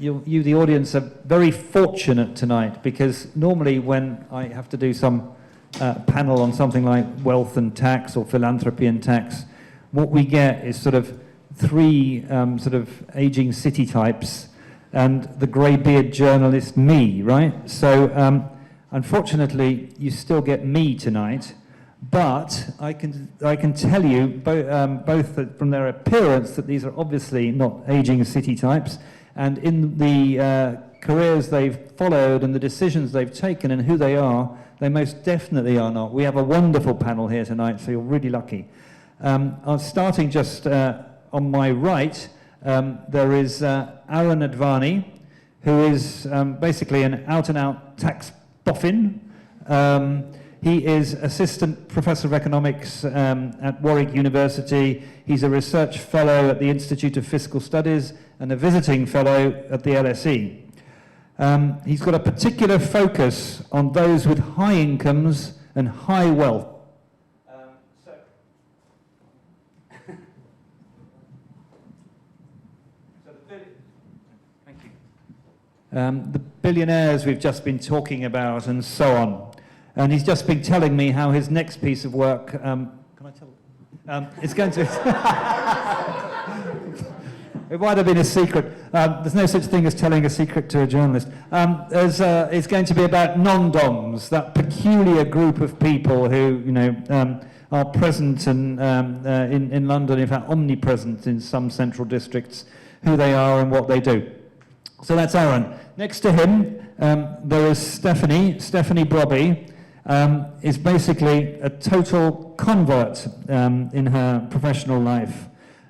you, the audience, are very fortunate tonight, because normally when I have to do some panel on something like wealth and tax or philanthropy and tax, what we get is sort of three sort of aging city types and the grey-beard journalist me, right? So unfortunately, you still get me tonight, but I can tell you both from their appearance that these are obviously not aging city types, and in the careers they've followed and the decisions they've taken and who they are, they most definitely are not. We have a wonderful panel here tonight, so you're really lucky. Starting just on my right, there is Aaron Advani, who is basically an out-and-out tax boffin. He is Assistant Professor of Economics at Warwick University. He's a research fellow at the Institute of Fiscal Studies and a visiting fellow at the LSE. He's got a particular focus on those with high incomes and high wealth. The billionaires we've just been talking about and so on. And he's just been telling me how his next piece of work, can I tell? It's going to... It might have been a secret. There's no such thing as telling a secret to a journalist. It's going to be about non-doms, that peculiar group of people who, you know, are present in London, in fact omnipresent in some central districts, who they are and what they do. So that's Aaron. Next to him, there is Stephanie. Stephanie Brobby is basically a total convert in her professional life.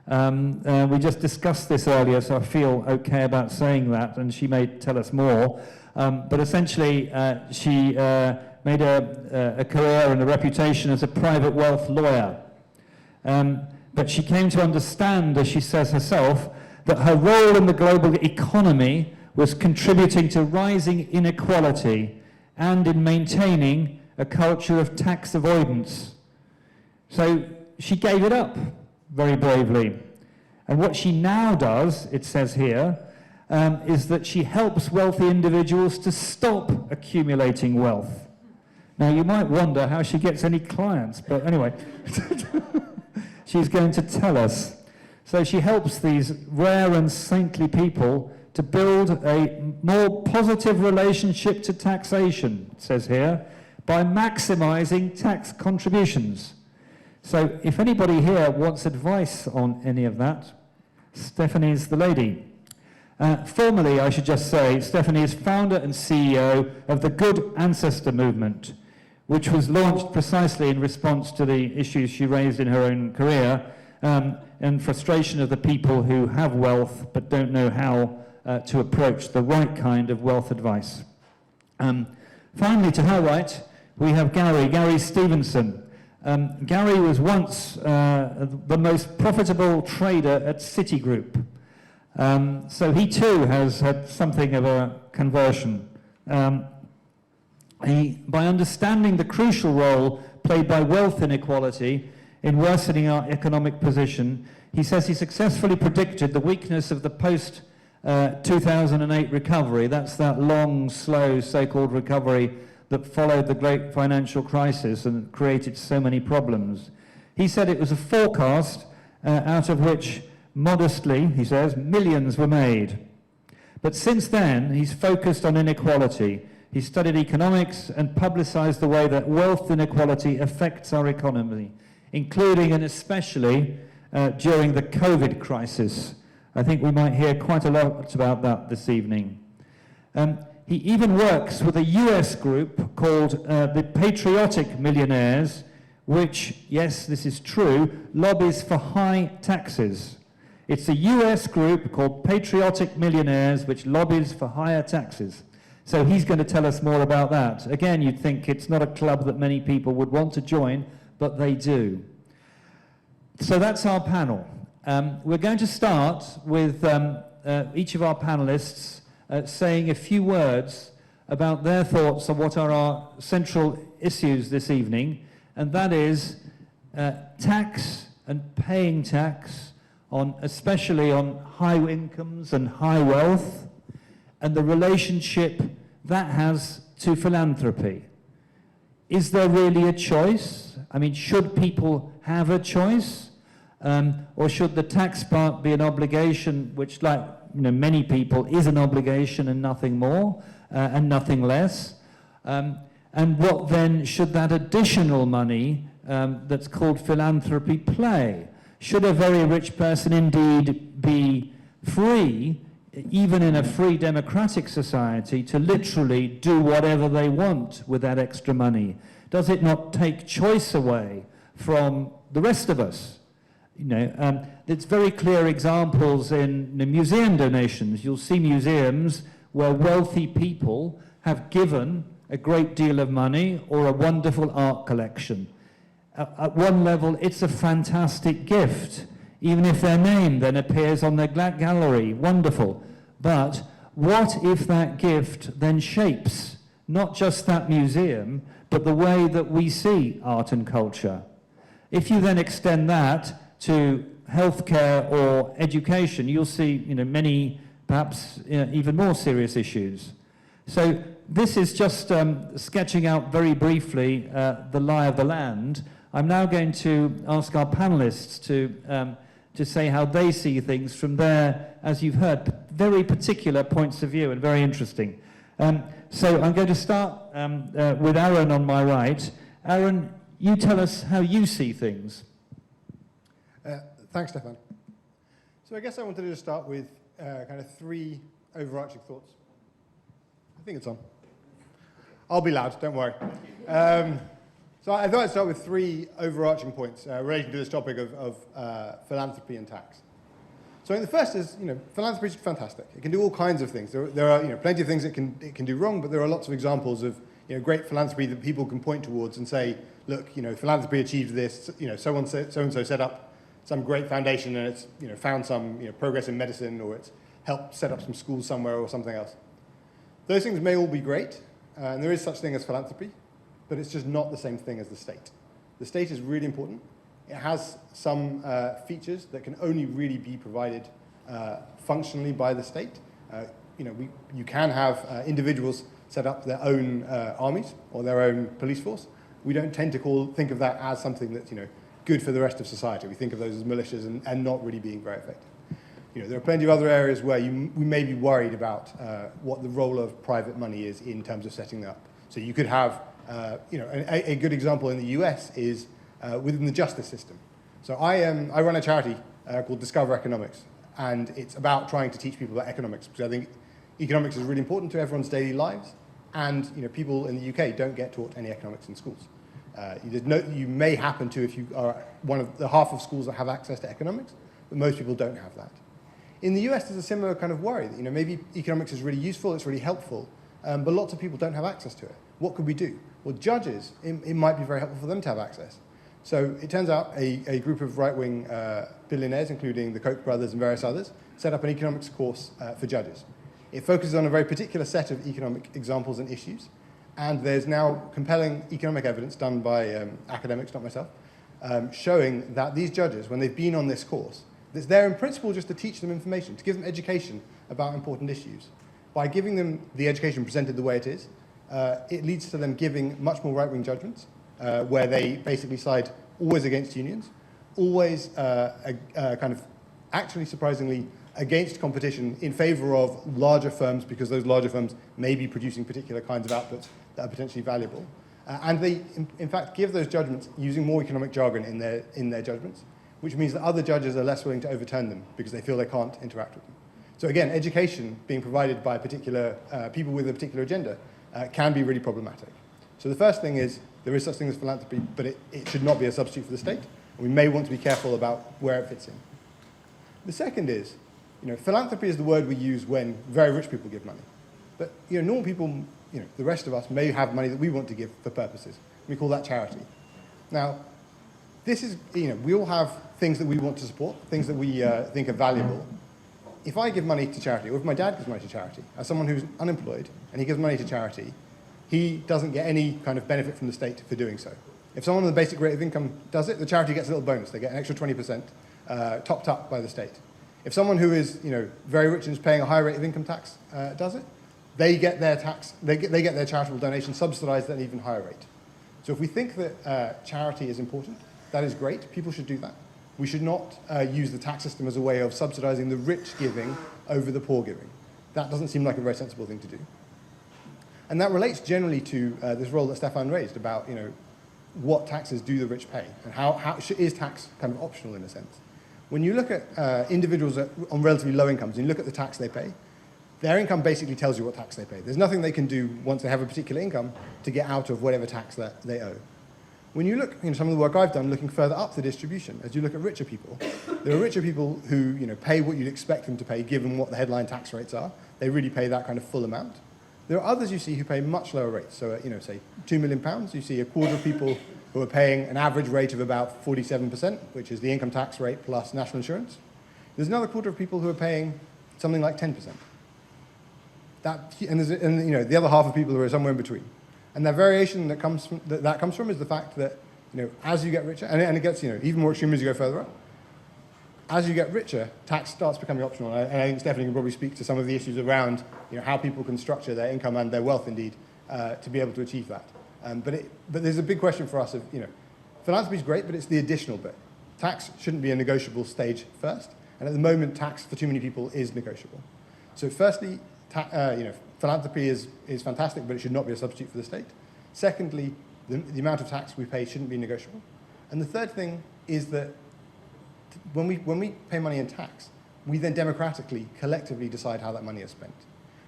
We just discussed this earlier, so I feel okay about saying that, and she may tell us more. But essentially, she made a career and a reputation as a private wealth lawyer. But she came to understand, as she says herself, that her role in the global economy was contributing to rising inequality and in maintaining a culture of tax avoidance. So she gave it up very bravely. And what she now does, it says here, is that she helps wealthy individuals to stop accumulating wealth. Now you might wonder how she gets any clients, but anyway, she's going to tell us. So she helps these rare and saintly people to build a more positive relationship to taxation, it says here, by maximizing tax contributions. So if anybody here wants advice on any of that, Stephanie's the lady. Formally, I should just say, Stephanie is founder and CEO of the Good Ancestor movement, which was launched precisely in response to the issues she raised in her own career, and frustration of the people who have wealth but don't know how to approach the right kind of wealth advice. Finally, to her right, we have Gary Stevenson. Gary was once the most profitable trader at Citigroup. So he too has had something of a conversion. By understanding the crucial role played by wealth inequality in worsening our economic position, he says he successfully predicted the weakness of the post-2008 recovery. That's that long, slow, so-called recovery that followed the great financial crisis and created so many problems. He said it was a forecast out of which, modestly, he says, millions were made. But since then, he's focused on inequality. He studied economics and publicized the way that wealth inequality affects our economy, including and especially during the COVID crisis. I think we might hear quite a lot about that this evening. He even works with a US group called the Patriotic Millionaires, which, yes, this is true, lobbies for high taxes. It's a US group called Patriotic Millionaires, which lobbies for higher taxes. So he's going to tell us more about that. Again, you'd think it's not a club that many people would want to join, but they do. So that's our panel. We're going to start with each of our panelists saying a few words about their thoughts on what are our central issues this evening, and that is tax and paying tax, especially on high incomes and high wealth, and the relationship that has to philanthropy. Is there really a choice? I mean, should people have a choice? Or should the tax part be an obligation, which, like many people, is an obligation and nothing more and nothing less? And what then should that additional money that's called philanthropy play? Should a very rich person indeed be free, even in a free democratic society, to literally do whatever they want with that extra money? Does it not take choice away from the rest of us? It's very clear examples in museum donations. You'll see museums where wealthy people have given a great deal of money or a wonderful art collection. At one level, it's a fantastic gift, even if their name then appears on their gallery. Wonderful. But what if that gift then shapes not just that museum, but the way that we see art and culture? If you then extend that to healthcare or education, you'll see many, perhaps even more serious issues. So this is just sketching out very briefly the lie of the land. I'm now going to ask our panelists to say how they see things from their, as you've heard, very particular points of view, and very interesting. So I'm going to start with Aaron on my right. Aaron, you tell us how you see things. Thanks, Stefan. So I guess I wanted to just start with kind of three overarching thoughts. I think it's on. I'll be loud, don't worry. So I thought I'd start with three overarching points relating to this topic of philanthropy and tax. So I think the first is, philanthropy is fantastic. It can do all kinds of things. There are plenty of things it can do wrong, but there are lots of examples of great philanthropy that people can point towards and say, look, philanthropy achieved this. So and so set up some great foundation and it's found some progress in medicine, or it's helped set up some schools somewhere or something else. Those things may all be great, and there is such thing as philanthropy, but it's just not the same thing as the state. The state is really important. It has some features that can only really be provided functionally by the state. You can have individuals set up their own armies or their own police force. We don't tend to think of that as something that's good for the rest of society. We think of those as militias and not really being very effective. There are plenty of other areas where we may be worried about what the role of private money is in terms of setting that up. So you could have, a good example in the US is within the justice system. So I run a charity called Discover Economics, and it's about trying to teach people about economics, because I think economics is really important to everyone's daily lives, and people in the UK don't get taught any economics in schools. You may happen to if you are one of the half of schools that have access to economics, but most people don't have that. In the US, there's a similar kind of worry that maybe economics is really useful, it's really helpful, but lots of people don't have access to it. What could we do? Well, judges, it might be very helpful for them to have access. So it turns out a group of right-wing billionaires, including the Koch brothers and various others, set up an economics course for judges. It focuses on a very particular set of economic examples and issues, and there's now compelling economic evidence done by academics, not myself, showing that these judges, when they've been on this course, it's there in principle just to teach them information, to give them education about important issues. By giving them the education presented the way it is, it leads to them giving much more right-wing judgments, where they basically side always against unions, always kind of actually surprisingly against competition in favor of larger firms, because those larger firms may be producing particular kinds of outputs that are potentially valuable. And they, in fact, give those judgments using more economic jargon in their judgments, which means that other judges are less willing to overturn them because they feel they can't interact with them. So again, education being provided by particular people with a particular agenda can be really problematic. So the first thing is, there is such thing as philanthropy, but it should not be a substitute for the state. And we may want to be careful about where it fits in. The second is, philanthropy is the word we use when very rich people give money. But normal people, the rest of us may have money that we want to give for purposes. We call that charity. Now, this is, we all have things that we want to support, things that we think are valuable. If I give money to charity, or if my dad gives money to charity, as someone who's unemployed and he gives money to charity, he doesn't get any kind of benefit from the state for doing so. If someone on the basic rate of income does it, the charity gets a little bonus. They get an extra 20% topped up by the state. If someone who is very rich and is paying a high rate of income tax does it, they get their charitable donation subsidized at an even higher rate. So if we think that charity is important, that is great. People should do that. We should not use the tax system as a way of subsidizing the rich giving over the poor giving. That doesn't seem like a very sensible thing to do. And that relates generally to this role that Stefan raised about what taxes do the rich pay, and how is tax kind of optional in a sense. When you look at individuals on relatively low incomes and you look at the tax they pay, their income basically tells you what tax they pay. There's nothing they can do once they have a particular income to get out of whatever tax that they owe. When you look, some of the work I've done looking further up the distribution, as you look at richer people, there are richer people who pay what you'd expect them to pay given what the headline tax rates are. They really pay that kind of full amount. There are others you see who pay much lower rates. So, say £2 million, you see a quarter of people who are paying an average rate of about 47%, which is the income tax rate plus national insurance. There's another quarter of people who are paying something like 10%. The other half of people who are somewhere in between. And the variation that comes from is the fact that as you get richer, and it gets even more extreme as you go further up. As you get richer, tax starts becoming optional. And I think Stephanie can probably speak to some of the issues around how people can structure their income and their wealth, indeed, to be able to achieve that. But there's a big question for us of philanthropy is great, but it's the additional bit. Tax shouldn't be a negotiable stage first, and at the moment, tax for too many people is negotiable. So firstly, philanthropy is fantastic, but it should not be a substitute for the state. Secondly, the amount of tax we pay shouldn't be negotiable. And the third thing is that when we pay money in tax, we then democratically, collectively decide how that money is spent.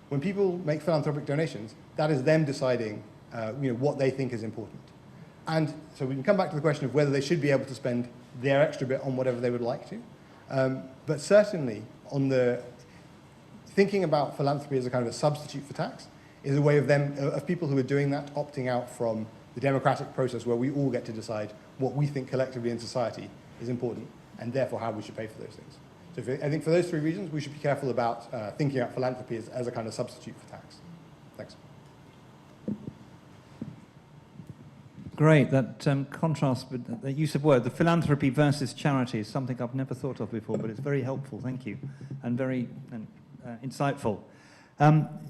When people make philanthropic donations, that is them deciding what they think is important. And so we can come back to the question of whether they should be able to spend their extra bit on whatever they would like to. But certainly, on the thinking about philanthropy as a kind of a substitute for tax is a way of people who are doing that opting out from the democratic process where we all get to decide what we think collectively in society is important and therefore how we should pay for those things. So I think for those three reasons, we should be careful about thinking about philanthropy as a kind of substitute for tax. Thanks. Great. That contrast with the use of word, the philanthropy versus charity, is something I've never thought of before, but it's very helpful. Thank you. And very insightful.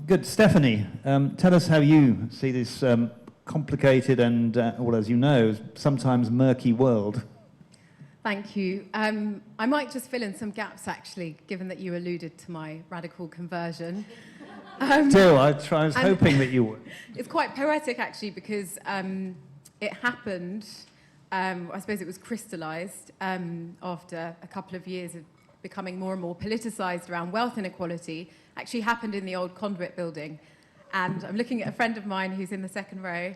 Good. Stephanie, tell us how you see this complicated and, well, as you know, sometimes murky world. Thank you. I might just fill in some gaps, actually, given that you alluded to my radical conversion. I was hoping that you would. It's quite poetic, actually, because it happened, I suppose it was crystallised after a couple of years of becoming more and more politicised around wealth inequality. Actually happened in the old conduit building. And I'm looking at a friend of mine who's in the second row,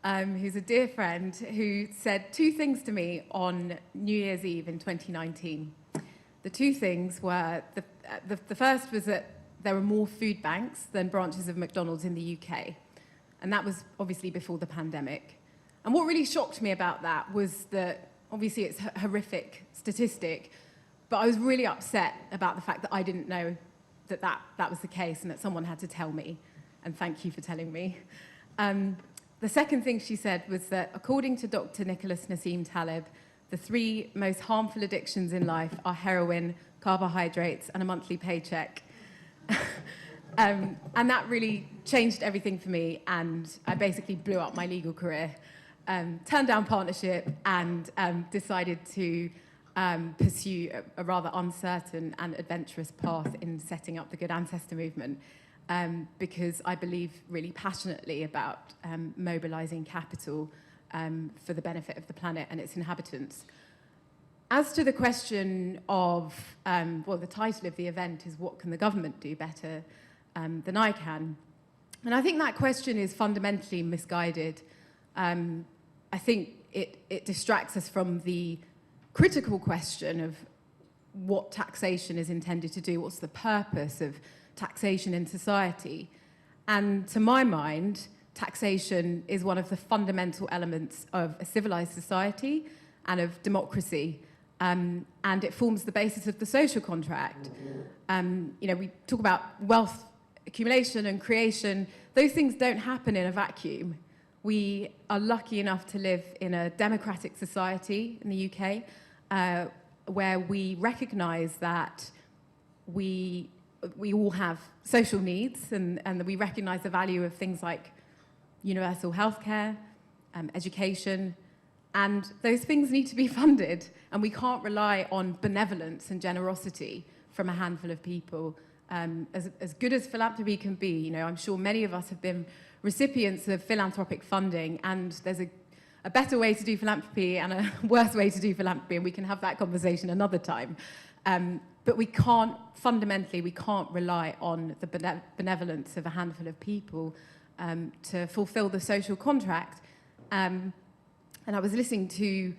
who's a dear friend, who said two things to me on New Year's Eve in 2019. The two things were, the first was that there were more food banks than branches of McDonald's in the UK. And that was obviously before the pandemic. And what really shocked me about that was that, obviously it's a horrific statistic, but I was really upset about the fact that I didn't know that was the case and that someone had to tell me. And thank you for telling me. The second thing she said was that, according to Dr. Nicholas Nassim Taleb, the three most harmful addictions in life are heroin, carbohydrates, and a monthly paycheck. And that really changed everything for me, and I basically blew up my legal career, turned down partnership, and decided to pursue a rather uncertain and adventurous path in setting up the Good Ancestor movement, because I believe really passionately about mobilising capital for the benefit of the planet and its inhabitants. As to the question of, well, the title of the event is "What can the government do better than I can?" And I think that question is fundamentally misguided. I think it distracts us from the critical question of what taxation is intended to do, what's the purpose of taxation in society. And to my mind, taxation is one of the fundamental elements of a civilized society and of democracy, and it forms the basis of the social contract. We talk about wealth accumulation and creation. Those things don't happen in a vacuum. We are lucky enough to live in a democratic society in the UK, where we recognise that we all have social needs, and we recognise the value of things like universal healthcare, education, and those things need to be funded, and we can't rely on benevolence and generosity from a handful of people. As good as philanthropy can be, I'm sure many of us have been recipients of philanthropic funding, and there's a better way to do philanthropy and a worse way to do philanthropy, and we can have that conversation another time. But we can't rely on the benevolence of a handful of people to fulfill the social contract. And I was listening to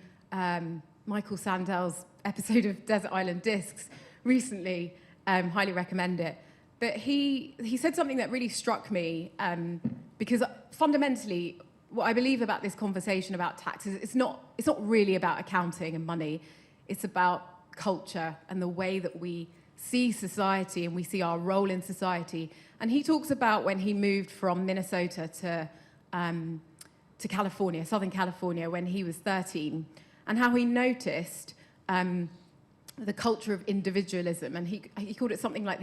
Michael Sandel's episode of Desert Island Discs recently, highly recommend it. But he said something that really struck me, because fundamentally, what I believe about this conversation about taxes, it's not really about accounting and money. It's about culture and the way that we see society and we see our role in society. And he talks about when he moved from Minnesota to California, Southern California, when he was 13, and how he noticed the culture of individualism, and he called it something like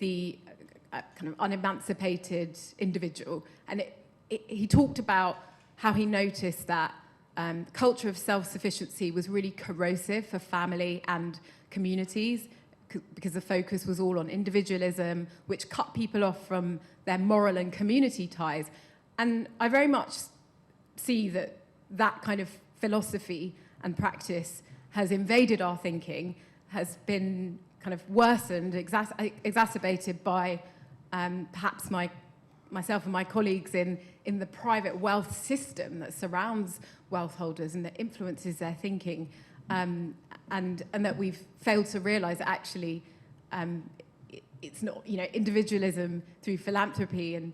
the kind of unemancipated individual. And he talked about how he noticed that culture of self-sufficiency was really corrosive for family and communities, because the focus was all on individualism, which cut people off from their moral and community ties. And I very much see that kind of philosophy and practice has invaded our thinking, has been kind of worsened, exacerbated by perhaps myself and my colleagues in the private wealth system that surrounds wealth holders and that influences their thinking, and that we've failed to realise that actually it's not, individualism through philanthropy and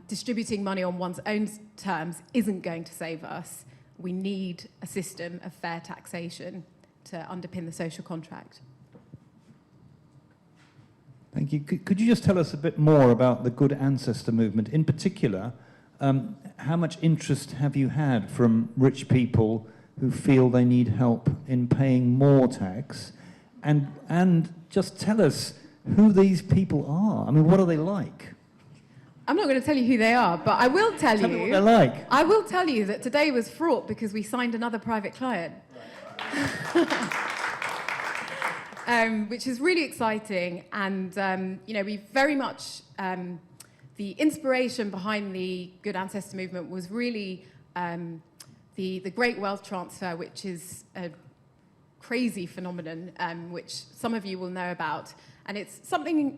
distributing money on one's own terms isn't going to save us. We need a system of fair taxation to underpin the social contract. Thank you. Could you just tell us a bit more about the Good Ancestor movement? In particular, how much interest have you had from rich people who feel they need help in paying more tax? And just tell us who these people are. I mean, what are they like? I'm not going to tell you who they are, but I will tell you... Tell me what they're like. I will tell you that today was fraught because we signed another private client. Which is really exciting, and we very much the inspiration behind the Good Ancestor movement was really the Great Wealth Transfer, which is a crazy phenomenon, which some of you will know about, and it's something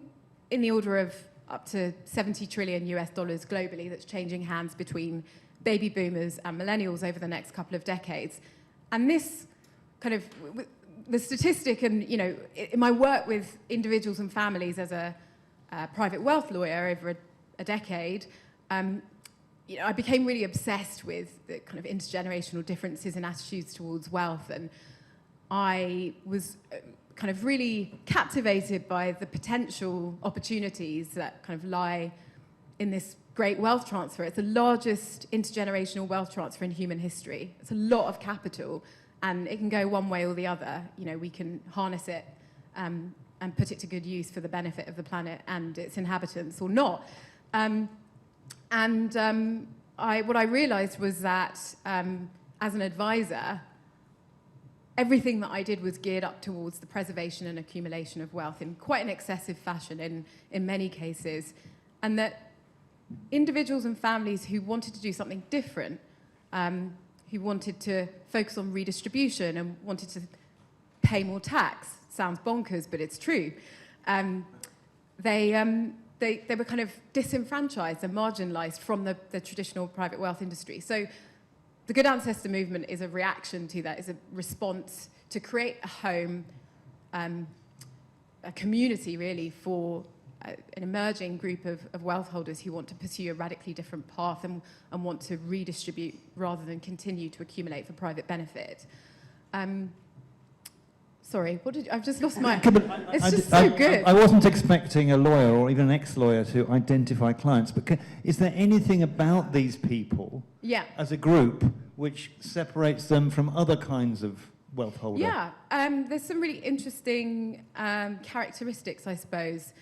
in the order of up to $70 trillion globally that's changing hands between baby boomers and millennials over the next couple of decades, and this kind of the statistic, and in my work with individuals and families as a private wealth lawyer over a decade, I became really obsessed with the kind of intergenerational differences in attitudes towards wealth, and I was kind of really captivated by the potential opportunities that kind of lie in this great wealth transfer. It's the largest intergenerational wealth transfer in human history. It's a lot of capital. And it can go one way or the other. We can harness it and put it to good use for the benefit of the planet and its inhabitants, or not. What I realised was that as an advisor, everything that I did was geared up towards the preservation and accumulation of wealth in quite an excessive fashion in many cases, and that individuals and families who wanted to do something different, who wanted to focus on redistribution and wanted to pay more tax. Sounds bonkers, but it's true. They were kind of disenfranchised and marginalised from the traditional private wealth industry. So the Good Ancestor movement is a reaction to that, is a response to create a home, a community really for an emerging group of wealth holders who want to pursue a radically different path and want to redistribute rather than continue to accumulate for private benefit. Sorry, I've just lost my... It's just so good. I wasn't expecting a lawyer or even an ex-lawyer to identify clients, but is there anything about these people as a group which separates them from other kinds of wealth holder? Yeah, there's some really interesting characteristics, I suppose.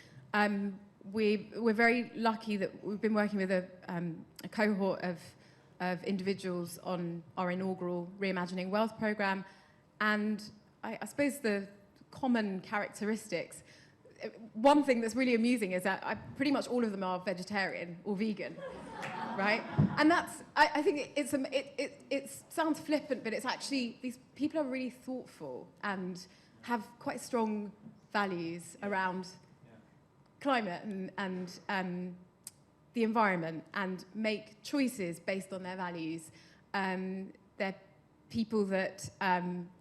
We're very lucky that we've been working with a cohort of individuals on our inaugural Reimagining Wealth programme, and I suppose the common characteristics, one thing that's really amusing is that pretty much all of them are vegetarian or vegan, right? And that's, I think it sounds flippant, but it's actually, these people are really thoughtful and have quite strong values around climate and the environment, and make choices based on their values. They're people that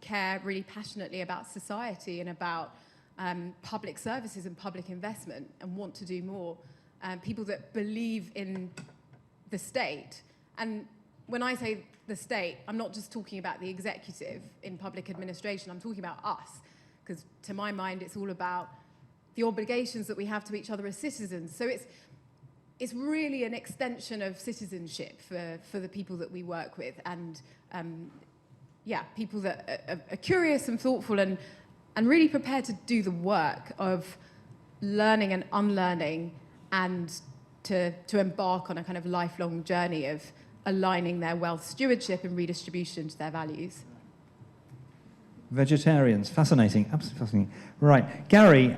care really passionately about society and about public services and public investment and want to do more. People that believe in the state. And when I say the state, I'm not just talking about the executive in public administration, I'm talking about us. Because to my mind, it's all about the obligations that we have to each other as citizens. So it's really an extension of citizenship for the people that we work with. And people that are curious and thoughtful and really prepared to do the work of learning and unlearning, and to embark on a kind of lifelong journey of aligning their wealth stewardship and redistribution to their values. Vegetarians, fascinating, absolutely fascinating. Right, Gary,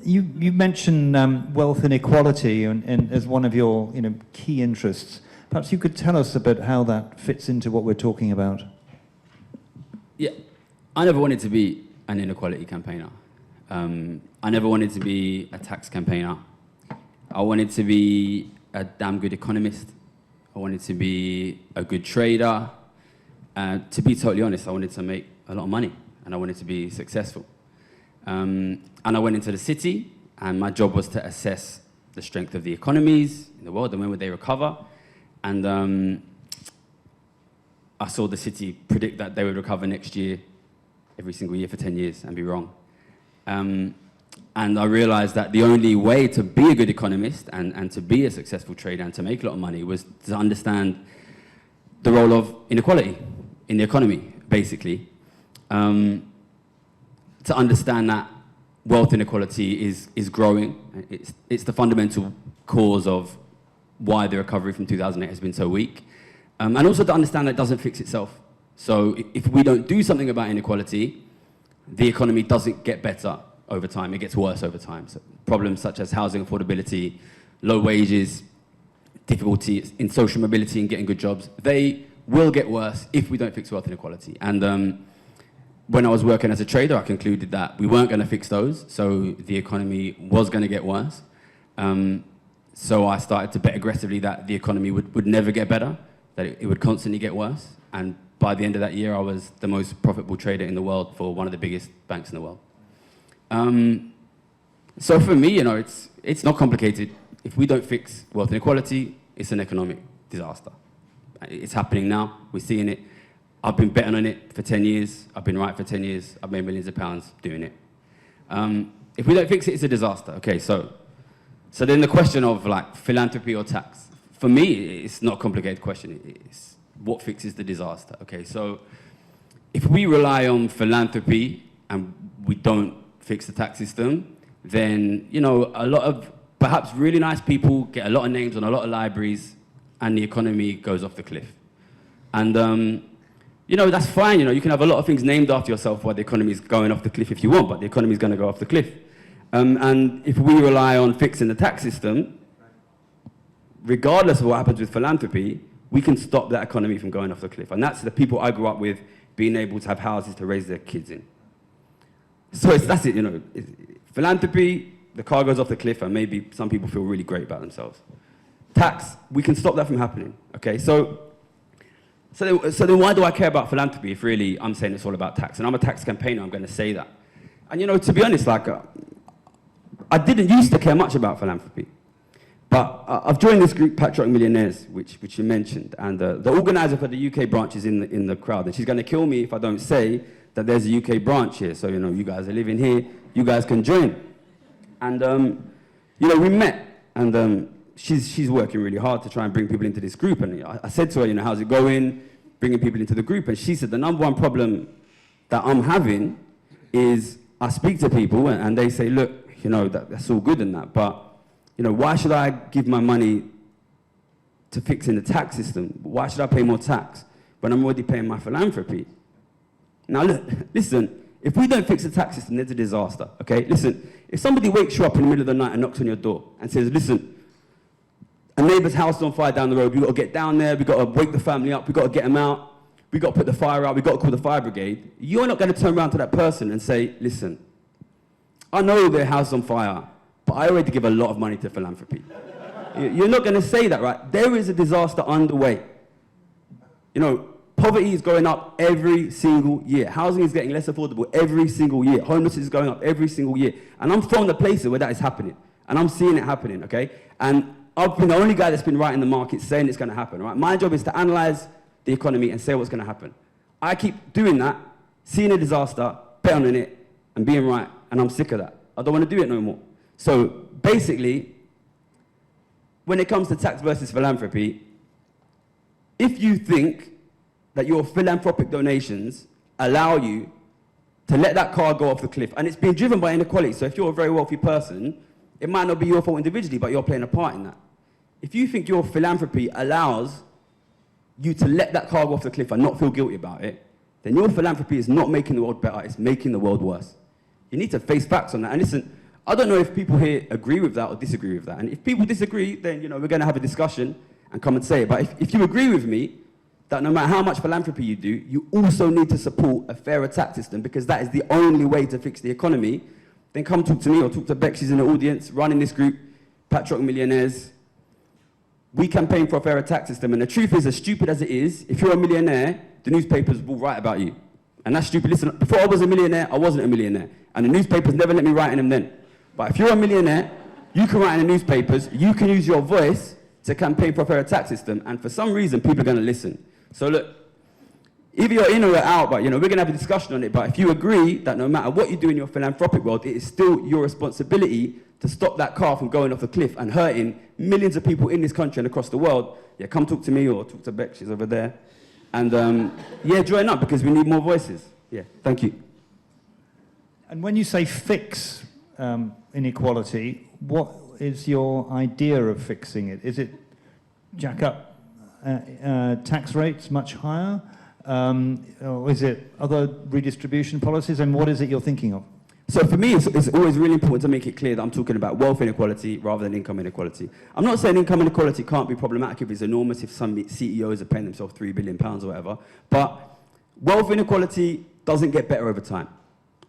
you mentioned wealth inequality and as one of your key interests. Perhaps you could tell us a bit how that fits into what we're talking about. Yeah, I never wanted to be an inequality campaigner. I never wanted to be a tax campaigner. I wanted to be a damn good economist. I wanted to be a good trader. To be totally honest, I wanted to make a lot of money and I wanted to be successful. And I went into the city, and my job was to assess the strength of the economies in the world and when would they recover. And I saw the city predict that they would recover next year, every single year for 10 years, and be wrong. And I realized that the only way to be a good economist and to be a successful trader and to make a lot of money was to understand the role of inequality in the economy, basically. To understand that wealth inequality is growing. It's the fundamental cause of why the recovery from 2008 has been so weak. And also to understand that it doesn't fix itself. So if we don't do something about inequality, the economy doesn't get better over time, it gets worse over time. So problems such as housing affordability, low wages, difficulty in social mobility and getting good jobs, they will get worse if we don't fix wealth inequality. And when I was working as a trader, I concluded that we weren't going to fix those, so the economy was going to get worse. So I started to bet aggressively that the economy would never get better, that it would constantly get worse. And by the end of that year, I was the most profitable trader in the world for one of the biggest banks in the world. So for me, it's not complicated. If we don't fix wealth inequality, it's an economic disaster. It's happening now. We're seeing it. I've been betting on it for 10 years. I've been right for 10 years. I've made millions of pounds doing it. If we don't fix it, it's a disaster. Okay, so then the question of philanthropy or tax. For me, it's not a complicated question. It's what fixes the disaster. Okay, so if we rely on philanthropy and we don't fix the tax system, then, a lot of perhaps really nice people get a lot of names on a lot of libraries and the economy goes off the cliff. And, that's fine. You can have a lot of things named after yourself while the economy is going off the cliff if you want, but the economy is going to go off the cliff. And if we rely on fixing the tax system, regardless of what happens with philanthropy, we can stop that economy from going off the cliff. And that's the people I grew up with being able to have houses to raise their kids in. So that's it, Philanthropy, the car goes off the cliff and maybe some people feel really great about themselves. Tax, we can stop that from happening, okay? So then why do I care about philanthropy if really I'm saying it's all about tax? And I'm a tax campaigner, I'm going to say that. And to be honest, I didn't used to care much about philanthropy. But I've joined this group, Patriotic Millionaires, which you mentioned. And the organizer for the UK branch is in the crowd. And she's going to kill me if I don't say that there's a UK branch here. So, you guys are living here, you guys can join. And, we met. And she's working really hard to try and bring people into this group. And I said to her, how's it going? Bringing people into the group. And she said the number one problem that I'm having is I speak to people and they say, look, you know, that's all good and that, but, you know, why should I give my money to fixing the tax system? Why should I pay more tax when I'm already paying my philanthropy? Now, look, listen, if we don't fix the tax system, there's a disaster, okay? Listen, if somebody wakes you up in the middle of the night and knocks on your door and says, listen, a neighbour's house is on fire down the road, we've got to get down there, we've got to wake the family up, we've got to get them out, we've got to put the fire out, we've got to call the fire brigade, you're not going to turn around to that person and say, listen, I know their house is on fire, but I already give a lot of money to philanthropy. You're not going to say that, right? There is a disaster underway. You know, poverty is going up every single year. Housing is getting less affordable every single year. Homelessness is going up every single year. And I'm from the places where that is happening. And I'm seeing it happening, okay? And I've been the only guy that's been right in the market saying it's going to happen, right? My job is to analyze the economy and say what's going to happen. I keep doing that, seeing a disaster, betting on it, and being right, and I'm sick of that. I don't want to do it no more. So basically, when it comes to tax versus philanthropy, if you think that your philanthropic donations allow you to let that car go off the cliff, and it's being driven by inequality, so if you're a very wealthy person, it might not be your fault individually, but you're playing a part in that. If you think your philanthropy allows you to let that car go off the cliff and not feel guilty about it, then your philanthropy is not making the world better, it's making the world worse. You need to face facts on that. And listen, I don't know if people here agree with that or disagree with that. And if people disagree, then, you know, we're going to have a discussion and come and say it. But if you agree with me that no matter how much philanthropy you do, you also need to support a fairer tax system because that is the only way to fix the economy, then come talk to me or talk to Beck, she's in the audience, running this group, Patriotic Millionaires. We campaign for a fairer tax system. And the truth is, as stupid as it is, if you're a millionaire, the newspapers will write about you. And that's stupid. Listen, before I was a millionaire, I wasn't a millionaire. And the newspapers never let me write in them then. But if you're a millionaire, you can write in the newspapers, you can use your voice to campaign for a fairer tax system, and for some reason, people are going to listen. So look, either you're in or you're out, but, you know, we're going to have a discussion on it, but if you agree that no matter what you do in your philanthropic world, it is still your responsibility to stop that car from going off a cliff and hurting millions of people in this country and across the world, yeah, come talk to me or talk to Beck, she's over there. And, yeah, join up, because we need more voices. Yeah, thank you. And when you say fix inequality, what is your idea of fixing it? Is it jack up tax rates much higher? Or is it other redistribution policies? And what is it you're thinking of? So for me, it's always really important to make it clear that I'm talking about wealth inequality rather than income inequality. I'm not saying income inequality can't be problematic if it's enormous, if some CEOs are paying themselves £3 billion or whatever, but wealth inequality doesn't get better over time.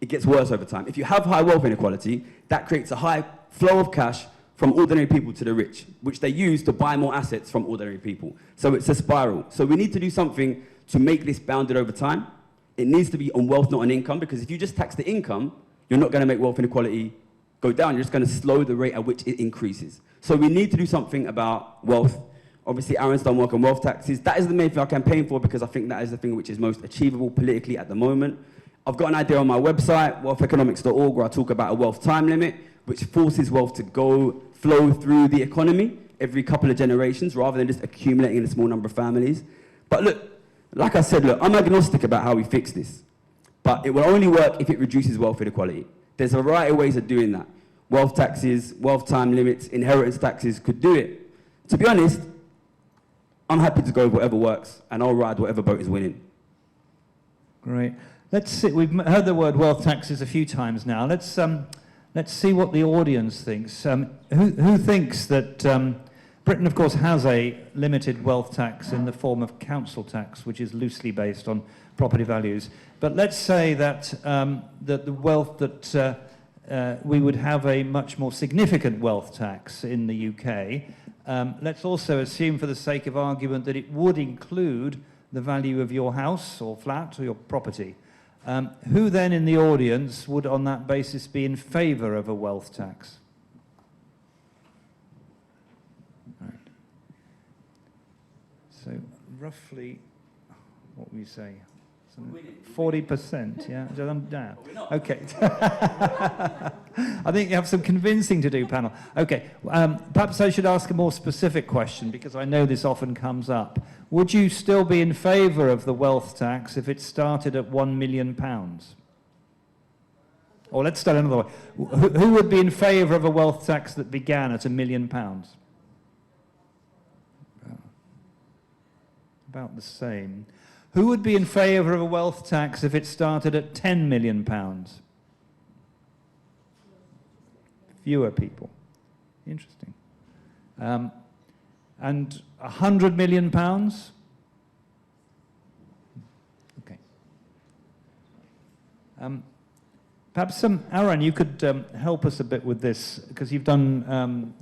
It gets worse over time. If you have high wealth inequality, that creates a high flow of cash from ordinary people to the rich, which they use to buy more assets from ordinary people. So it's a spiral. So we need to do something to make this bounded over time. It needs to be on wealth, not on income, because if you just tax the income, you're not going to make wealth inequality go down. You're just going to slow the rate at which it increases. So we need to do something about wealth. Obviously, Aaron's done work on wealth taxes. That is the main thing I campaign for, because I think that is the thing which is most achievable politically at the moment. I've got an idea on my website, wealtheconomics.org, where I talk about a wealth time limit, which forces wealth to flow through the economy every couple of generations, rather than just accumulating in a small number of families. But look, like I said, look, I'm agnostic about how we fix this. But it will only work if it reduces wealth inequality. There's a variety of ways of doing that. Wealth taxes, wealth time limits, inheritance taxes could do it. To be honest, I'm happy to go with whatever works, and I'll ride whatever boat is winning. Great. Let's see. We've heard the word wealth taxes a few times now. Let's see what the audience thinks. Who thinks that Britain, of course, has a limited wealth tax in the form of council tax, which is loosely based on property values. But let's say that that the wealth that we would have a much more significant wealth tax in the UK. Let's also assume, for the sake of argument, that it would include the value of your house or flat or your property. Who then in the audience would, on that basis, be in favour of a wealth tax? Right. So roughly, what would we say? 40%, yeah? Okay. I think you have some convincing to do, panel. Okay, perhaps I should ask a more specific question, because I know this often comes up. Would you still be in favour of the wealth tax if it started at £1 million? Or let's start another way. Who would be in favour of a wealth tax that began at £1 million? About the same. Who would be in favour of a wealth tax if it started at £10 million? Fewer people. Interesting. And £100 million? Okay. Perhaps Aaron, you could help us a bit with this, because you've done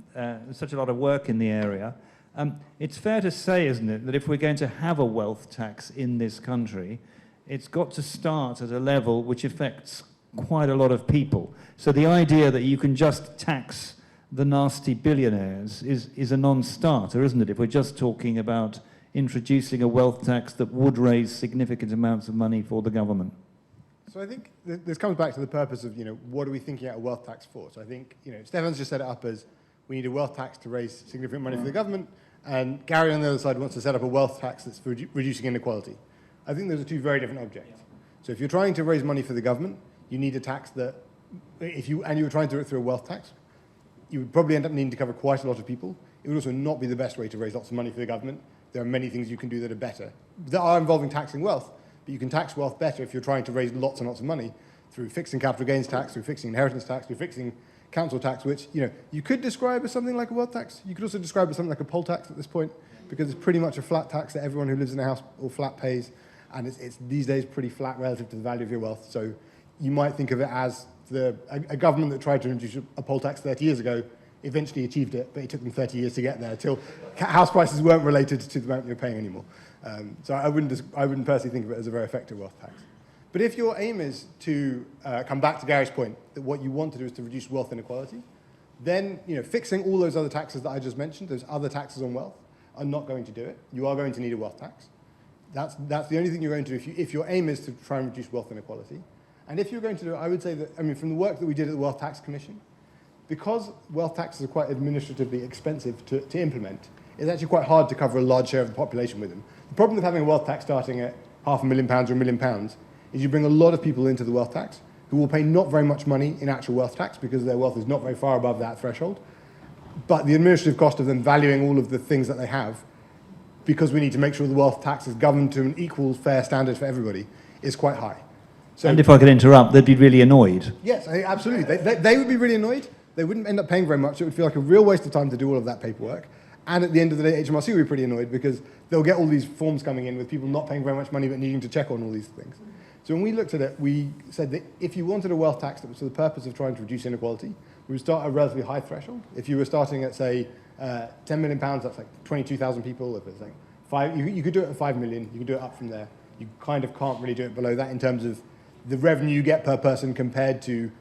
such a lot of work in the area. It's fair to say, isn't it, that if we're going to have a wealth tax in this country, it's got to start at a level which affects quite a lot of people. So the idea that you can just tax the nasty billionaires is a non-starter, isn't it? If we're just talking about introducing a wealth tax that would raise significant amounts of money for the government. So I think this comes back to the purpose of, what are we thinking out a wealth tax for? So I think, Stefan's just set it up as we need a wealth tax to raise significant money for the government, and Gary on the other side wants to set up a wealth tax that's for reducing inequality. I think those are two very different objects. So if you're trying to raise money for the government, you need a tax that, you were trying to do it through a wealth tax, you would probably end up needing to cover quite a lot of people. It would also not be the best way to raise lots of money for the government. There are many things you can do that are better, that are involving taxing wealth, but you can tax wealth better if you're trying to raise lots and lots of money through fixing capital gains tax, through fixing inheritance tax, through fixing council tax, which you could describe as something like a wealth tax. You could also describe it as something like a poll tax at this point, because it's pretty much a flat tax that everyone who lives in a house or flat pays, and it's these days pretty flat relative to the value of your wealth. So you might think of it as a government that tried to introduce a poll tax 30 years ago eventually achieved it, but it took them 30 years to get there, till house prices weren't related to the amount you're paying anymore. So I wouldn't personally think of it as a very effective wealth tax. But if your aim is to come back to Gary's point, that what you want to do is to reduce wealth inequality, then fixing all those other taxes that I just mentioned, those other taxes on wealth, are not going to do it. You are going to need a wealth tax. That's the only thing you're going to do if your aim is to try and reduce wealth inequality. And if you're going to do it, I would say that, from the work that we did at the Wealth Tax Commission, because wealth taxes are quite administratively expensive to implement, it's actually quite hard to cover a large share of the population with them. The problem with having a wealth tax starting at £500,000 or £1 million is you bring a lot of people into the wealth tax who will pay not very much money in actual wealth tax because their wealth is not very far above that threshold. But the administrative cost of them valuing all of the things that they have, because we need to make sure the wealth tax is governed to an equal, fair standard for everybody, is quite high. So, and if I could interrupt, they'd be really annoyed. Yes, absolutely. They would be really annoyed. They wouldn't end up paying very much. It would feel like a real waste of time to do all of that paperwork. And at the end of the day, HMRC would be pretty annoyed because they'll get all these forms coming in with people not paying very much money but needing to check on all these things. So when we looked at it, we said that if you wanted a wealth tax that was for the purpose of trying to reduce inequality, we would start at a relatively high threshold. If you were starting at, say, £10 million, that's like 22,000 people. If it's like you could do it at 5 million. You could do it up from there. You kind of can't really do it below that in terms of the revenue you get per person compared to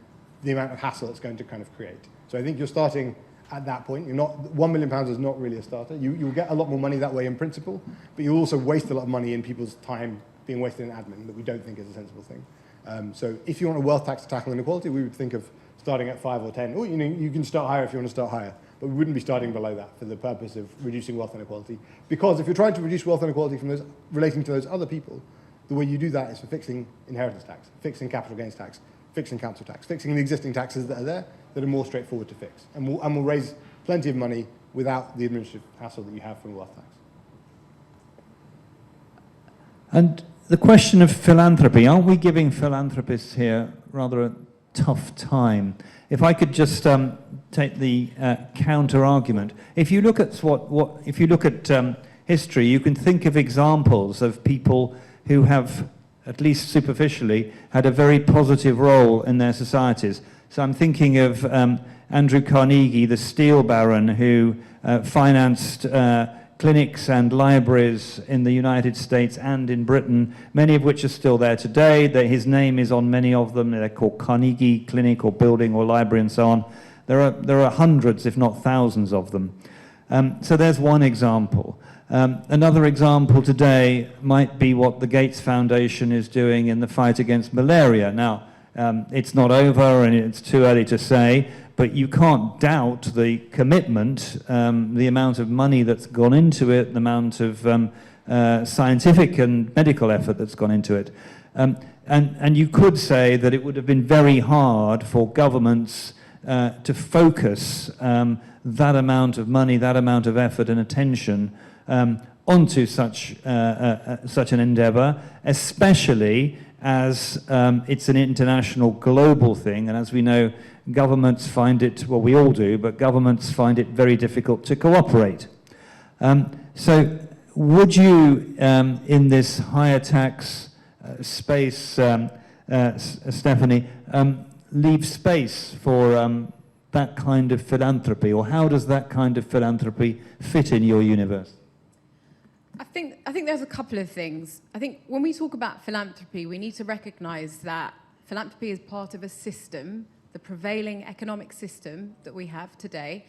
the amount of hassle it's going to kind of create. So I think you're starting at that point. £1 million is not really a starter. You'll get a lot more money that way in principle, but you also waste a lot of money in people's time being wasted in admin that we don't think is a sensible thing. So if you want a wealth tax to tackle inequality, we would think of starting at 5 or 10. Or you can start higher if you want to start higher, but we wouldn't be starting below that for the purpose of reducing wealth inequality. Because if you're trying to reduce wealth inequality from relating to those other people, the way you do that is for fixing inheritance tax, fixing capital gains tax, fixing council tax, fixing the existing taxes that are there that are more straightforward to fix. And will raise plenty of money without the administrative hassle that you have from a wealth tax. And the question of philanthropy, aren't we giving philanthropists here rather a tough time? If I could just take the counter-argument. If you look at if you look at history, you can think of examples of people who have, at least superficially, had a very positive role in their societies. So I'm thinking of Andrew Carnegie, the steel baron, who financed clinics and libraries in the United States and in Britain, many of which are still there today. His name is on many of them. They're called Carnegie Clinic or Building or Library and so on. There are hundreds, if not thousands of them. So there's one example. Another example today might be what the Gates Foundation is doing in the fight against malaria. Now, it's not over and it's too early to say, but you can't doubt the commitment, the amount of money that's gone into it, the amount of scientific and medical effort that's gone into it. And you could say that it would have been very hard for governments to focus that amount of money, that amount of effort and attention onto such an endeavour, especially as it's an international, global thing, and as we know, governments find it, well, we all do, but governments find it very difficult to cooperate. So would you, in this higher tax space, Stephanie, leave space for that kind of philanthropy, or how does that kind of philanthropy fit in your universe? I think there's a couple of things. I think when we talk about philanthropy, we need to recognise that philanthropy is part of a system, the prevailing economic system that we have today,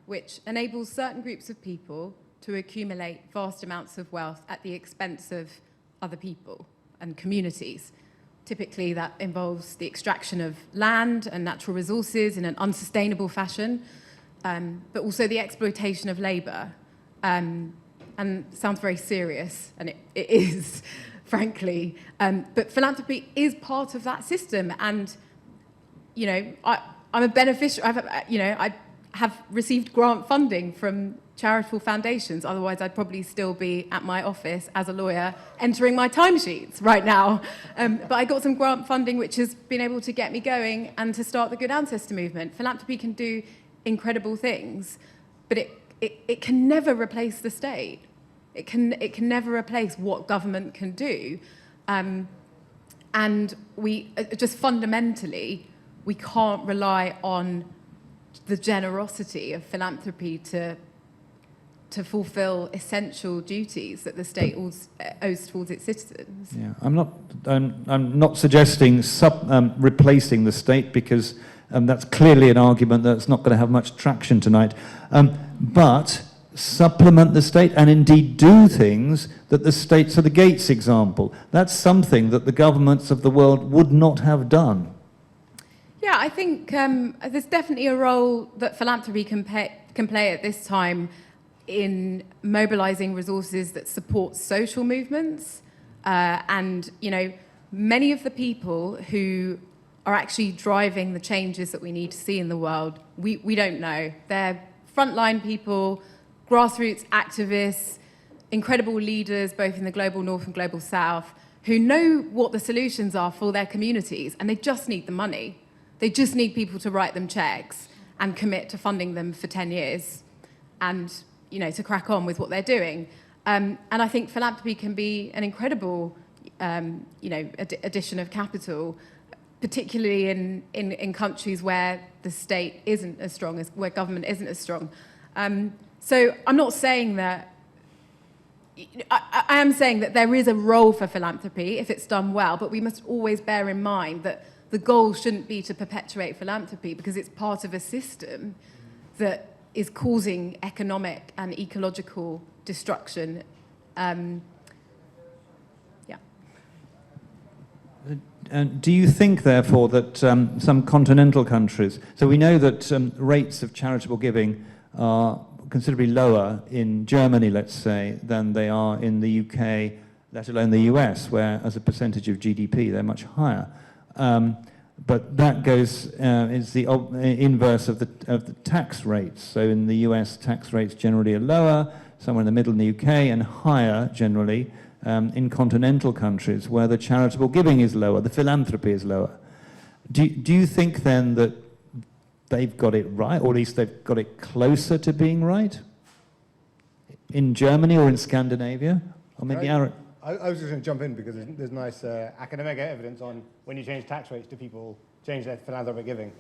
which enables certain groups of people to accumulate vast amounts of wealth at the expense of other people and communities. Typically, that involves the extraction of land and natural resources in an unsustainable fashion, but also the exploitation of labour. And sounds very serious, and it is, frankly. But philanthropy is part of that system, and you know, I'm a beneficiary. I have received grant funding from charitable foundations. Otherwise, I'd probably still be at my office as a lawyer entering my timesheets right now. But I got some grant funding, which has been able to get me going and to start the Good Ancestor movement. Philanthropy can do incredible things, but it can never replace the state. It can never replace what government can do. And we just fundamentally, we can't rely on the generosity of philanthropy to fulfill essential duties that the state owes towards its citizens. Yeah, I'm not suggesting replacing the state, because that's clearly an argument that's not going to have much traction tonight. But supplement the state, and indeed do things that the state, so the Gates example, that's something that the governments of the world would not have done. Yeah, I think there's definitely a role that philanthropy can play at this time in mobilising resources that support social movements. And, you know, many of the people who are actually driving the changes that we need to see in the world, we don't know. They're frontline people, grassroots activists, incredible leaders, both in the global north and global south, who know what the solutions are for their communities, and they just need the money. They just need people to write them checks and commit to funding them for 10 years and, you know, to crack on with what they're doing. And I think philanthropy can be an incredible, addition of capital, particularly in countries where the state isn't as strong, where government isn't as strong. So I'm not saying that, I am saying that there is a role for philanthropy if it's done well, but we must always bear in mind that the goal shouldn't be to perpetuate philanthropy, because it's part of a system that is causing economic and ecological destruction. Do you think, therefore, that some continental countries, so we know that rates of charitable giving are considerably lower in Germany, let's say, than they are in the UK, let alone the US, where as a percentage of GDP they're much higher. But that is the inverse of the tax rates. So in the US, tax rates generally are lower, somewhere in the middle in the UK, and higher generally in continental countries where the charitable giving is lower, the philanthropy is lower. Do you think then that they've got it right, or at least they've got it closer to being right? In Germany or in Scandinavia? Or maybe Aaron? I was just going to jump in because there's nice academic evidence on when you change tax rates, do people change their philanthropic giving.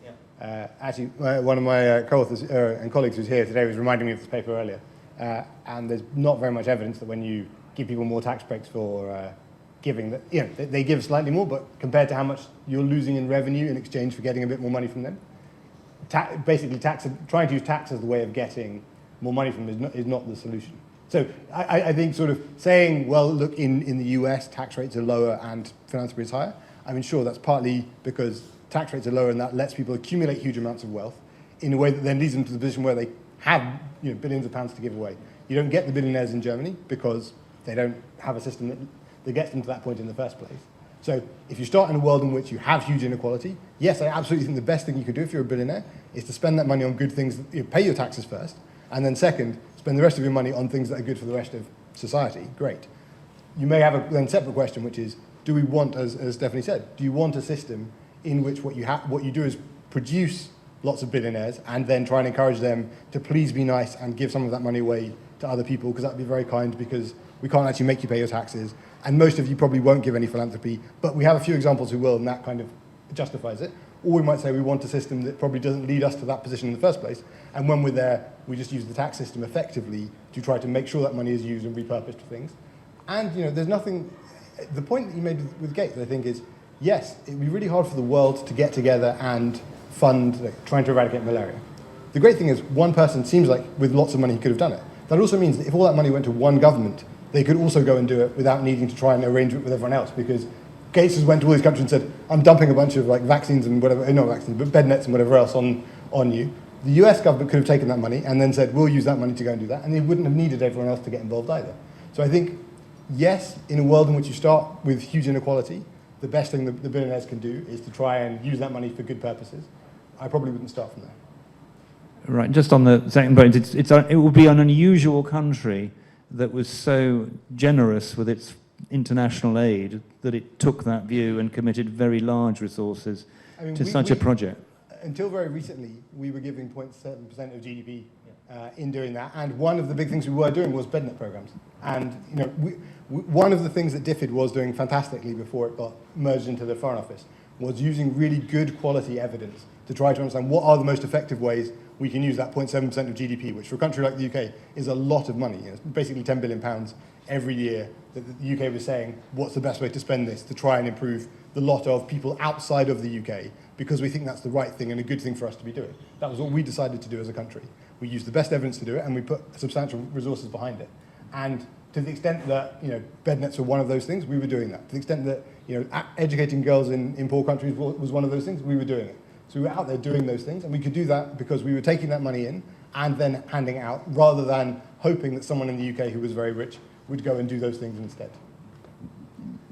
Yeah. Actually, one of my co-authors and colleagues who's here today was reminding me of this paper earlier. And there's not very much evidence that when you give people more tax breaks for giving, that they give slightly more, but compared to how much you're losing in revenue in exchange for getting a bit more money from them, basically trying to use tax as the way of getting more money from them is not the solution. So I think sort of saying, well, look, in the US, tax rates are lower and philanthropy is higher. I mean, sure, that's partly because tax rates are lower and that lets people accumulate huge amounts of wealth in a way that then leads them to the position where they have billions of pounds to give away. You don't get the billionaires in Germany because They don't have a system that gets them to that point in the first place. So if you start in a world in which you have huge inequality, yes, I absolutely think the best thing you could do if you're a billionaire is to spend that money on good things, pay your taxes first, and then second, spend the rest of your money on things that are good for the rest of society. Great. You may have a then separate question, which is, do we want, as Stephanie said, do you want a system in which what you do is produce lots of billionaires and then try and encourage them to please be nice and give some of that money away to other people, because that would be very kind, because we can't actually make you pay your taxes, and most of you probably won't give any philanthropy, but we have a few examples who will, and that kind of justifies it. Or we might say we want a system that probably doesn't lead us to that position in the first place, and when we're there, we just use the tax system effectively to try to make sure that money is used and repurposed for things. And there's nothing, the point that you made with Gates, I think, is, yes, it would be really hard for the world to get together and fund trying to eradicate malaria. The great thing is, one person seems like with lots of money he could have done it. That also means that if all that money went to one government, they could also go and do it without needing to try and arrange it with everyone else, because Gates just went to all these countries and said, I'm dumping a bunch of vaccines and whatever, not vaccines, but bed nets and whatever else on you. The US government could have taken that money and then said, we'll use that money to go and do that, and they wouldn't have needed everyone else to get involved either. So I think, yes, in a world in which you start with huge inequality, the best thing the billionaires can do is to try and use that money for good purposes. I probably wouldn't start from there. Right, just on the second point, it would be an unusual country that was so generous with its international aid that it took that view and committed very large resources to such a project. Until very recently, we were giving 0.7% of GDP in doing that, and one of the big things we were doing was bed net programs. And one of the things that DFID was doing fantastically before it got merged into the Foreign Office was using really good quality evidence to try to understand what are the most effective ways we can use that 0.7% of GDP, which for a country like the UK is a lot of money. It's basically £10 billion every year that the UK was saying, what's the best way to spend this to try and improve the lot of people outside of the UK, because we think that's the right thing and a good thing for us to be doing. That was what we decided to do as a country. We used the best evidence to do it, and we put substantial resources behind it. And to the extent that bed nets were one of those things, we were doing that. To the extent that educating girls in poor countries was one of those things, we were doing it. So we were out there doing those things, and we could do that because we were taking that money in and then handing it out, rather than hoping that someone in the UK who was very rich would go and do those things instead.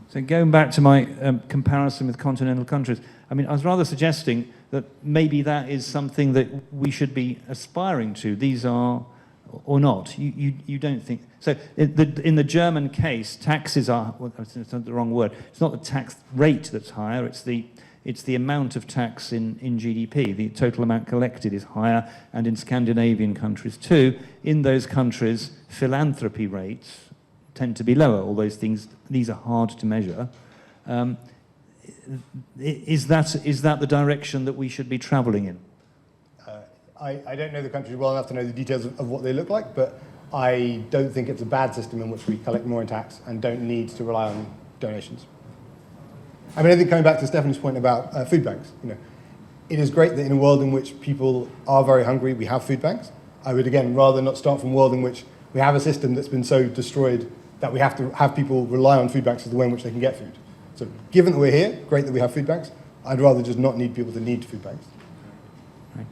So going back to my comparison with continental countries, I mean, I was rather suggesting that maybe that is something that we should be aspiring to. These are, or not. You don't think so? In the German case, taxes are, well, it's not the wrong word. It's not the tax rate that's higher. It's the amount of tax in GDP. The total amount collected is higher, and in Scandinavian countries too. In those countries, philanthropy rates tend to be lower. All those things, these are hard to measure. Is that the direction that we should be travelling in? I don't know the countries well enough to know the details of what they look like, but I don't think it's a bad system in which we collect more in tax and don't need to rely on donations. I mean, I think coming back to Stephanie's point about food banks, it is great that in a world in which people are very hungry, we have food banks. I would, again, rather not start from a world in which we have a system that's been so destroyed that we have to have people rely on food banks as the way in which they can get food. So given that we're here, great that we have food banks. I'd rather just not need people to need food banks. Right.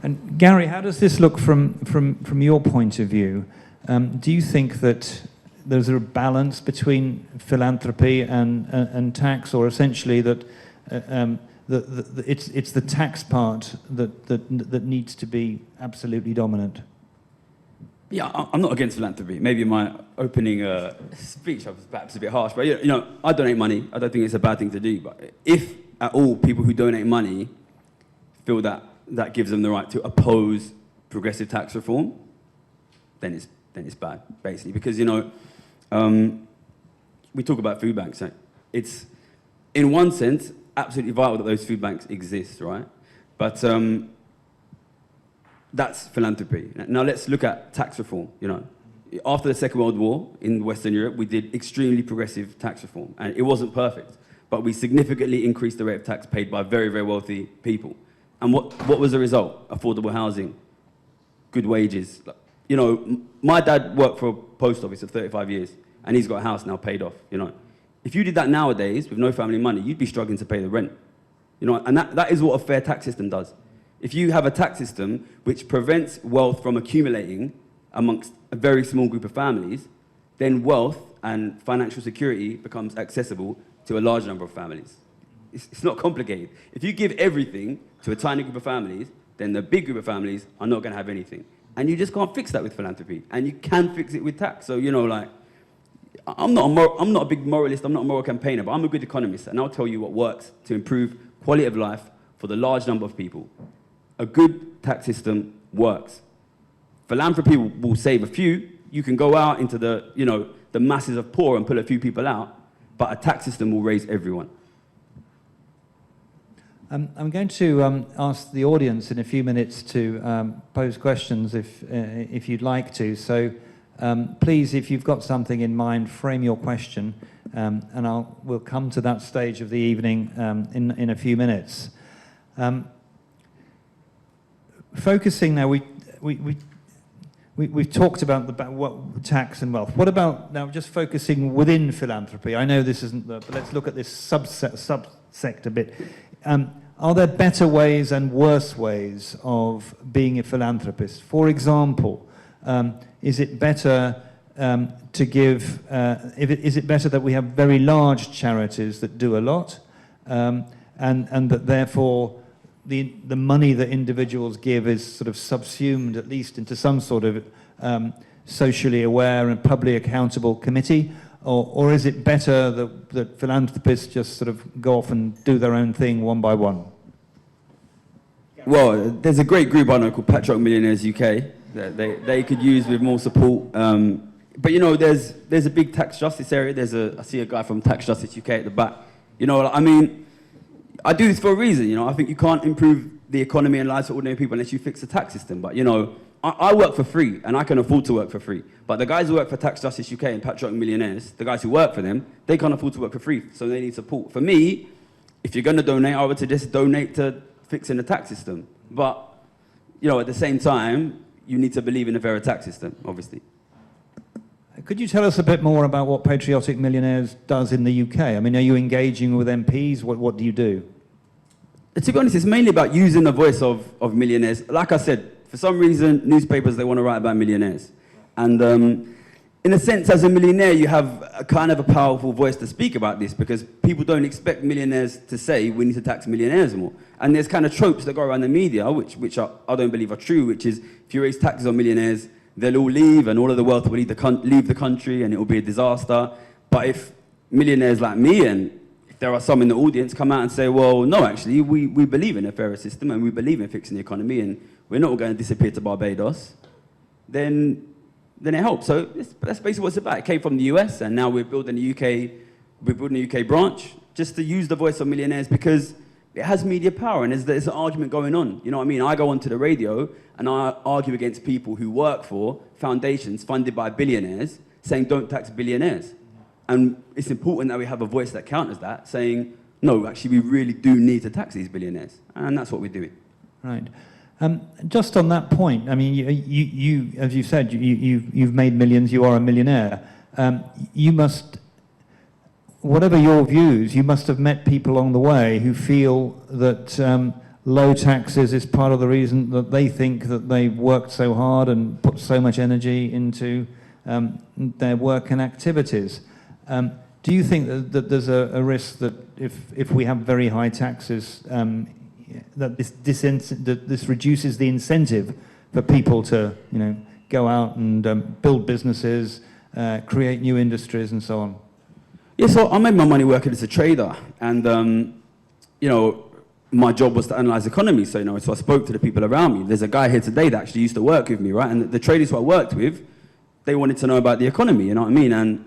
And Gary, how does this look from your point of view? Do you think that there's a balance between philanthropy and tax, or essentially that it's the tax part that needs to be absolutely dominant? Yeah, I'm not against philanthropy. Maybe in my opening speech I was perhaps a bit harsh, but I donate money. I don't think it's a bad thing to do. But if at all people who donate money feel that that gives them the right to oppose progressive tax reform, then it's bad, basically, because we talk about food banks. So it's in one sense absolutely vital that those food banks exist, right? But that's philanthropy. Now let's look at tax reform. After the Second World War in Western Europe, we did extremely progressive tax reform, and it wasn't perfect, but we significantly increased the rate of tax paid by very, very wealthy people. And what was the result? Affordable housing, good wages. My dad worked for a post office for 35 years, and he's got a house now paid off. If you did that nowadays with no family money, you'd be struggling to pay the rent. And that is what a fair tax system does. If you have a tax system which prevents wealth from accumulating amongst a very small group of families, then wealth and financial security becomes accessible to a large number of families. It's not complicated. If you give everything to a tiny group of families, then the big group of families are not going to have anything. And you just can't fix that with philanthropy. And you can fix it with tax. So, you know, like, I'm not a big moralist, I'm not a moral campaigner, but I'm a good economist, and I'll tell you what works to improve quality of life for the large number of people. A good tax system works. Philanthropy will save a few. You can go out into the, you know, the masses of poor and pull a few people out, but a tax system will raise everyone. I'm going to ask the audience in a few minutes to pose questions if you'd like to. So please, if you've got something in mind, frame your question, and we'll come to that stage of the evening in a few minutes. Focusing now, we've talked about what tax and wealth. What about now just focusing within philanthropy? I know this isn't but let's look at this subsector bit. Are there better ways and worse ways of being a philanthropist? For example, is it better to give? Is it better that we have very large charities that do a lot, and that therefore the money that individuals give is sort of subsumed at least into some sort of socially aware and publicly accountable committee? Or is it better that philanthropists just sort of go off and do their own thing one by one? Well, there's a great group I know called Patriotic Millionaires UK that they could use with more support. But you know, there's a big tax justice area. I see a guy from Tax Justice UK at the back. You know, I mean, I do this for a reason. You know, I think you can't improve the economy and lives of ordinary people unless you fix the tax system. But you know, I work for free, and I can afford to work for free. But the guys who work for Tax Justice UK and Patriotic Millionaires, the guys who work for them, they can't afford to work for free, so they need support. For me, if you're going to donate, I would suggest donate to fixing the tax system. But, you know, at the same time, you need to believe in a fairer tax system, obviously. Could you tell us a bit more about what Patriotic Millionaires does in the UK? I mean, are you engaging with MPs? What do you do? To be honest, it's mainly about using the voice of millionaires. Like I said, for some reason, newspapers, they want to write about millionaires. And in a sense, as a millionaire, you have a kind of a powerful voice to speak about this, because people don't expect millionaires to say we need to tax millionaires more. And there's kind of tropes that go around the media, which I don't believe are true, which is if you raise taxes on millionaires, they'll all leave and all of the wealth will leave the country and it will be a disaster. But if millionaires like me, and if there are some in the audience, come out and say, well, no, actually, we believe in a fairer system and we believe in fixing the economy and we're not going to disappear to Barbados, then it helps. So that's basically what it's about. It came from the US, and now we're building a UK branch just to use the voice of millionaires because it has media power, and there's an argument going on. You know what I mean? I go onto the radio and I argue against people who work for foundations funded by billionaires saying don't tax billionaires. And it's important that we have a voice that counters that, saying, no, actually, we really do need to tax these billionaires. And that's what we're doing. Right. Just on that point, I mean, you as you said, you've made millions. You are a millionaire. You must, whatever your views, you must have met people along the way who feel that low taxes is part of the reason that they think that they've worked so hard and put so much energy into their work and activities. Do you think that there's a risk that if we have very high taxes, that this reduces the incentive for people to, you know, go out and build businesses, create new industries, and so on? Yeah, so I made my money working as a trader, and you know, my job was to analyze the economy. So you know, so I spoke to the people around me. There's a guy here today that actually used to work with me, right? And the traders who I worked with, they wanted to know about the economy. You know what I mean? And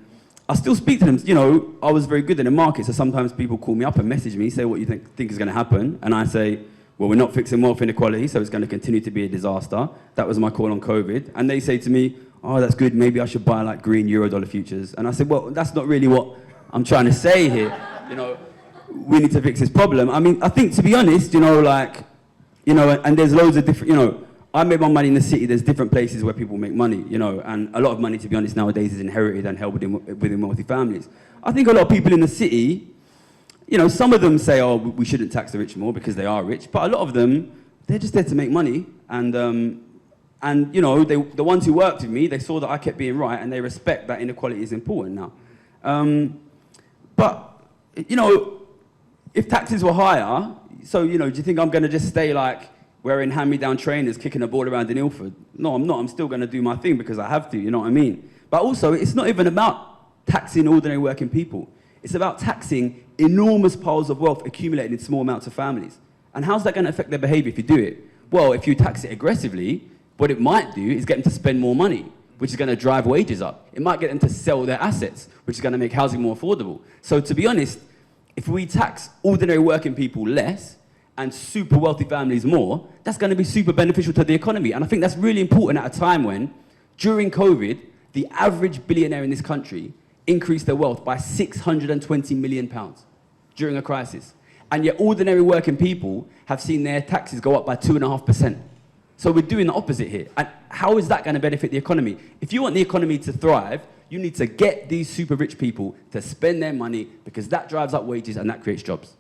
I still speak to them. You know, I was very good in the market, so sometimes people call me up and message me, say what you think is going to happen, and I say, well, we're not fixing wealth inequality, so it's going to continue to be a disaster. That was my call on COVID. And they say to me, oh, that's good, maybe I should buy like green Eurodollar futures. And I said, well, that's not really what I'm trying to say here. You know, we need to fix this problem. I mean, I think, to be honest, you know, like, you know, and there's loads of different, you know, I make my money in the city. There's different places where people make money, you know, and a lot of money, to be honest, nowadays is inherited and held within wealthy families. I think a lot of people in the city, you know, some of them say, oh, we shouldn't tax the rich more because they are rich, but a lot of them, they're just there to make money, and And, the ones who worked with me, they saw that I kept being right, and they respect that inequality is important now. But, if taxes were higher, so, do you think I'm going to just stay like wearing hand-me-down trainers, kicking a ball around in Ilford? No, I'm not. I'm still going to do my thing because I have to, you know what I mean? But also, it's not even about taxing ordinary working people. It's about taxing enormous piles of wealth accumulated in small amounts of families. And how's that going to affect their behavior if you do it? Well, if you tax it aggressively, what it might do is get them to spend more money, which is going to drive wages up. It might get them to sell their assets, which is going to make housing more affordable. So to be honest, if we tax ordinary working people less and super wealthy families more, that's going to be super beneficial to the economy. And I think that's really important at a time when, during COVID, the average billionaire in this country increased their wealth by £620 million during a crisis. And yet ordinary working people have seen their taxes go up by 2.5%. So we're doing the opposite here. And how is that going to benefit the economy? If you want the economy to thrive, you need to get these super rich people to spend their money because that drives up wages and that creates jobs.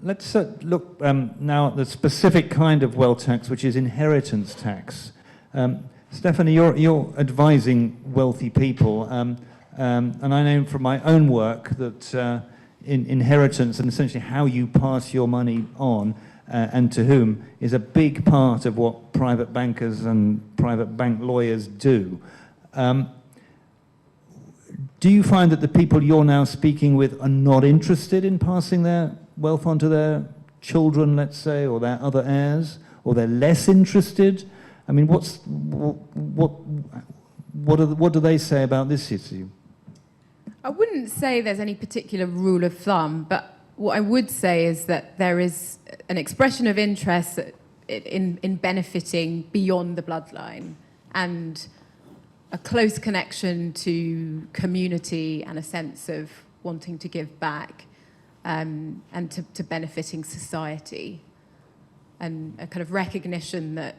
Let's look now at the specific kind of wealth tax, which is inheritance tax. Stephanie, you're advising wealthy people, and I know from my own work that inheritance and essentially how you pass your money on and to whom is a big part of what private bankers and private bank lawyers do. Do you find that the people you're now speaking with are not interested in passing their wealth on to their children, let's say, or their other heirs, or they're less interested? I mean, what do they say about this issue? I wouldn't say there's any particular rule of thumb, but what I would say is that there is an expression of interest in benefiting beyond the bloodline and a close connection to community and a sense of wanting to give back and to benefiting society, and a kind of recognition that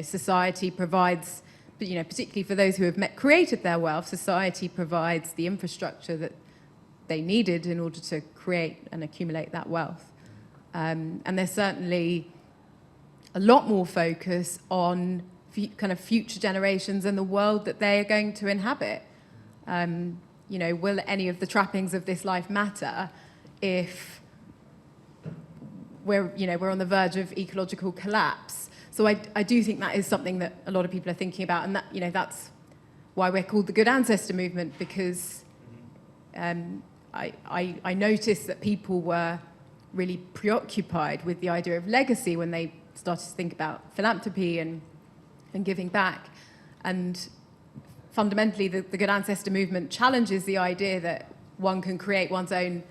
society provides, particularly for those who have created their wealth, society provides the infrastructure that they needed in order to create and accumulate that wealth. And there's certainly a lot more focus on kind of future generations and the world that they are going to inhabit. Will any of the trappings of this life matter if we're on the verge of ecological collapse? So I do think that is something that a lot of people are thinking about, and that that's why we're called the Good Ancestor movement, because I noticed that people were really preoccupied with the idea of legacy when they started to think about philanthropy and giving back. And fundamentally, the Good Ancestor movement challenges the idea that one can create one's own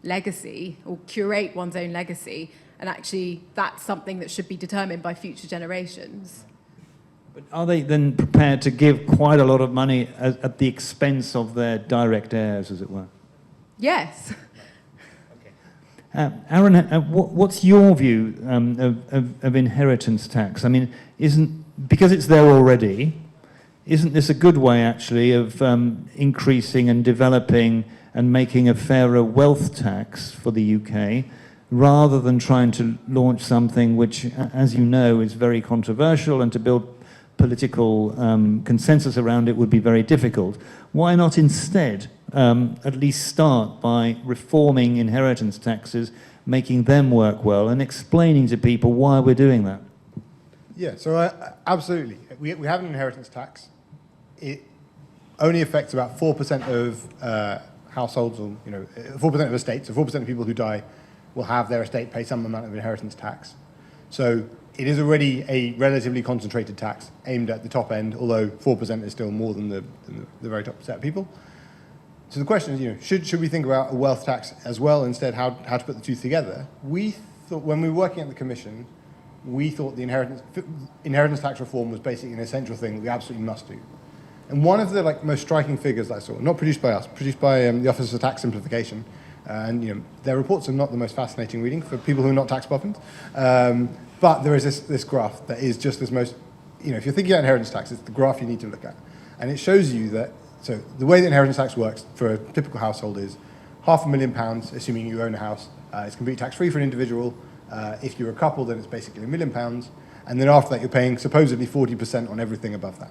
legacy or curate one's own legacy, and actually that's something that should be determined by future generations. But are they then prepared to give quite a lot of money at the expense of their direct heirs, as it were? Yes. Aaron, what's your view of inheritance tax? I mean, because it's there already, isn't this a good way, actually, of increasing and developing and making a fairer wealth tax for the UK, rather than trying to launch something which, as you know, is very controversial, and to build political consensus around it would be very difficult? Why not instead at least start by reforming inheritance taxes, making them work well, and explaining to people why we're doing that? Yeah, so absolutely. We have an inheritance tax. It only affects about 4% of households, or 4% of estates. So 4% of people who die will have their estate pay some amount of inheritance tax. So it is already a relatively concentrated tax aimed at the top end, although 4% is still more than the very top set of people. So the question is, should we think about a wealth tax as well instead? How to put the two together? We thought, when we were working at the Commission, we thought the inheritance tax reform was basically an essential thing that we absolutely must do. And one of the most striking figures that I saw, not produced by us, produced by the Office of Tax Simplification, and their reports are not the most fascinating reading for people who are not tax buffins, but there is this graph that is just this most, if you're thinking about inheritance tax, it's the graph you need to look at. And it shows you that, so the way the inheritance tax works for a typical household is £500,000, assuming you own a house. It's completely tax-free for an individual. If you're a couple, then it's basically £1 million. And then after that, you're paying supposedly 40% on everything above that.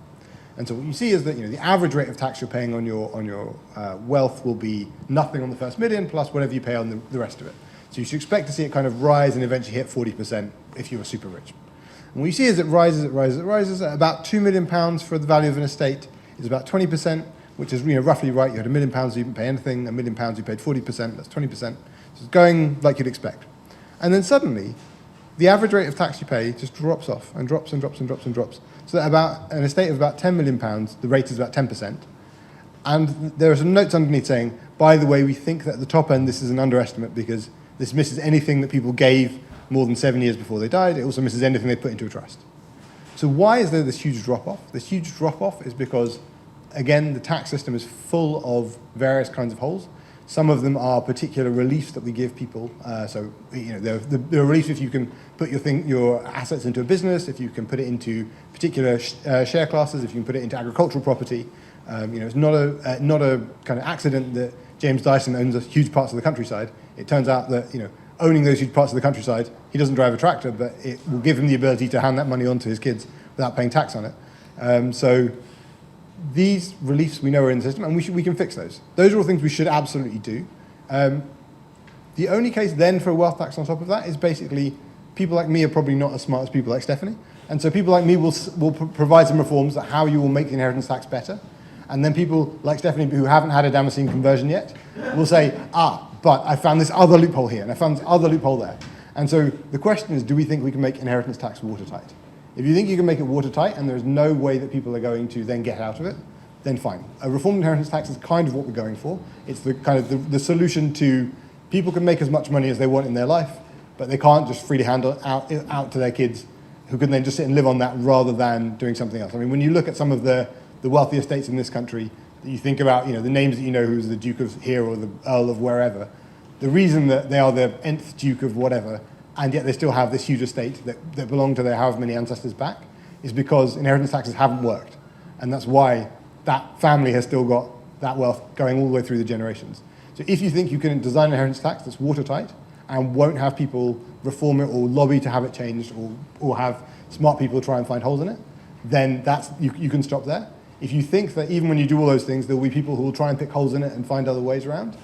And so what you see is that the average rate of tax you're paying on your wealth will be nothing on the first million plus whatever you pay on the rest of it. So you should expect to see it kind of rise and eventually hit 40% if you were super rich. And what you see is it rises, it rises, it rises. At about £2 million for the value of an estate is about 20%, which is roughly right. You had £1 million, you didn't pay anything. £1 million, you paid 40%. That's 20%. So it's going like you'd expect. And then suddenly, the average rate of tax you pay just drops off and drops and drops and drops and drops. So that about an estate of about £10 million, the rate is about 10%. And there are some notes underneath saying, by the way, we think that at the top end this is an underestimate because this misses anything that people gave more than 7 years before they died. It also misses anything they put into a trust. So why is there this huge drop-off? This huge drop-off is because, again, the tax system is full of various kinds of holes. Some of them are particular reliefs that we give people. So there are reliefs if you can put your assets into a business, if you can put it into particular share classes, if you can put it into agricultural property. It's not a kind of accident that James Dyson owns huge parts of the countryside. It turns out that owning those huge parts of the countryside, he doesn't drive a tractor, but it will give him the ability to hand that money on to his kids without paying tax on it. So these reliefs we know are in the system, and we can fix those. Those are all things we should absolutely do. The only case then for a wealth tax on top of that is basically people like me are probably not as smart as people like Stephanie, and so people like me will provide some reforms that how you will make the inheritance tax better, and then people like Stephanie who haven't had a Damascene conversion yet will say, but I found this other loophole here, and I found this other loophole there. And so the question is, do we think we can make inheritance tax watertight? If you think you can make it watertight and there's no way that people are going to then get out of it, then fine. A reformed inheritance tax is kind of what we're going for. It's the kind of the solution to people can make as much money as they want in their life, but they can't just freely hand it out to their kids who can then just sit and live on that rather than doing something else. I mean, when you look at some of the wealthy estates in this country, you think about the names that who's the Duke of here or the Earl of wherever. The reason that they are the nth Duke of whatever, and yet they still have this huge estate that belonged to their however many ancestors back, is because inheritance taxes haven't worked. And that's why that family has still got that wealth going all the way through the generations. So if you think you can design an inheritance tax that's watertight and won't have people reform it or lobby to have it changed or have smart people try and find holes in it, then you can stop there. If you think that even when you do all those things, there will be people who will try and pick holes in it and find other ways around,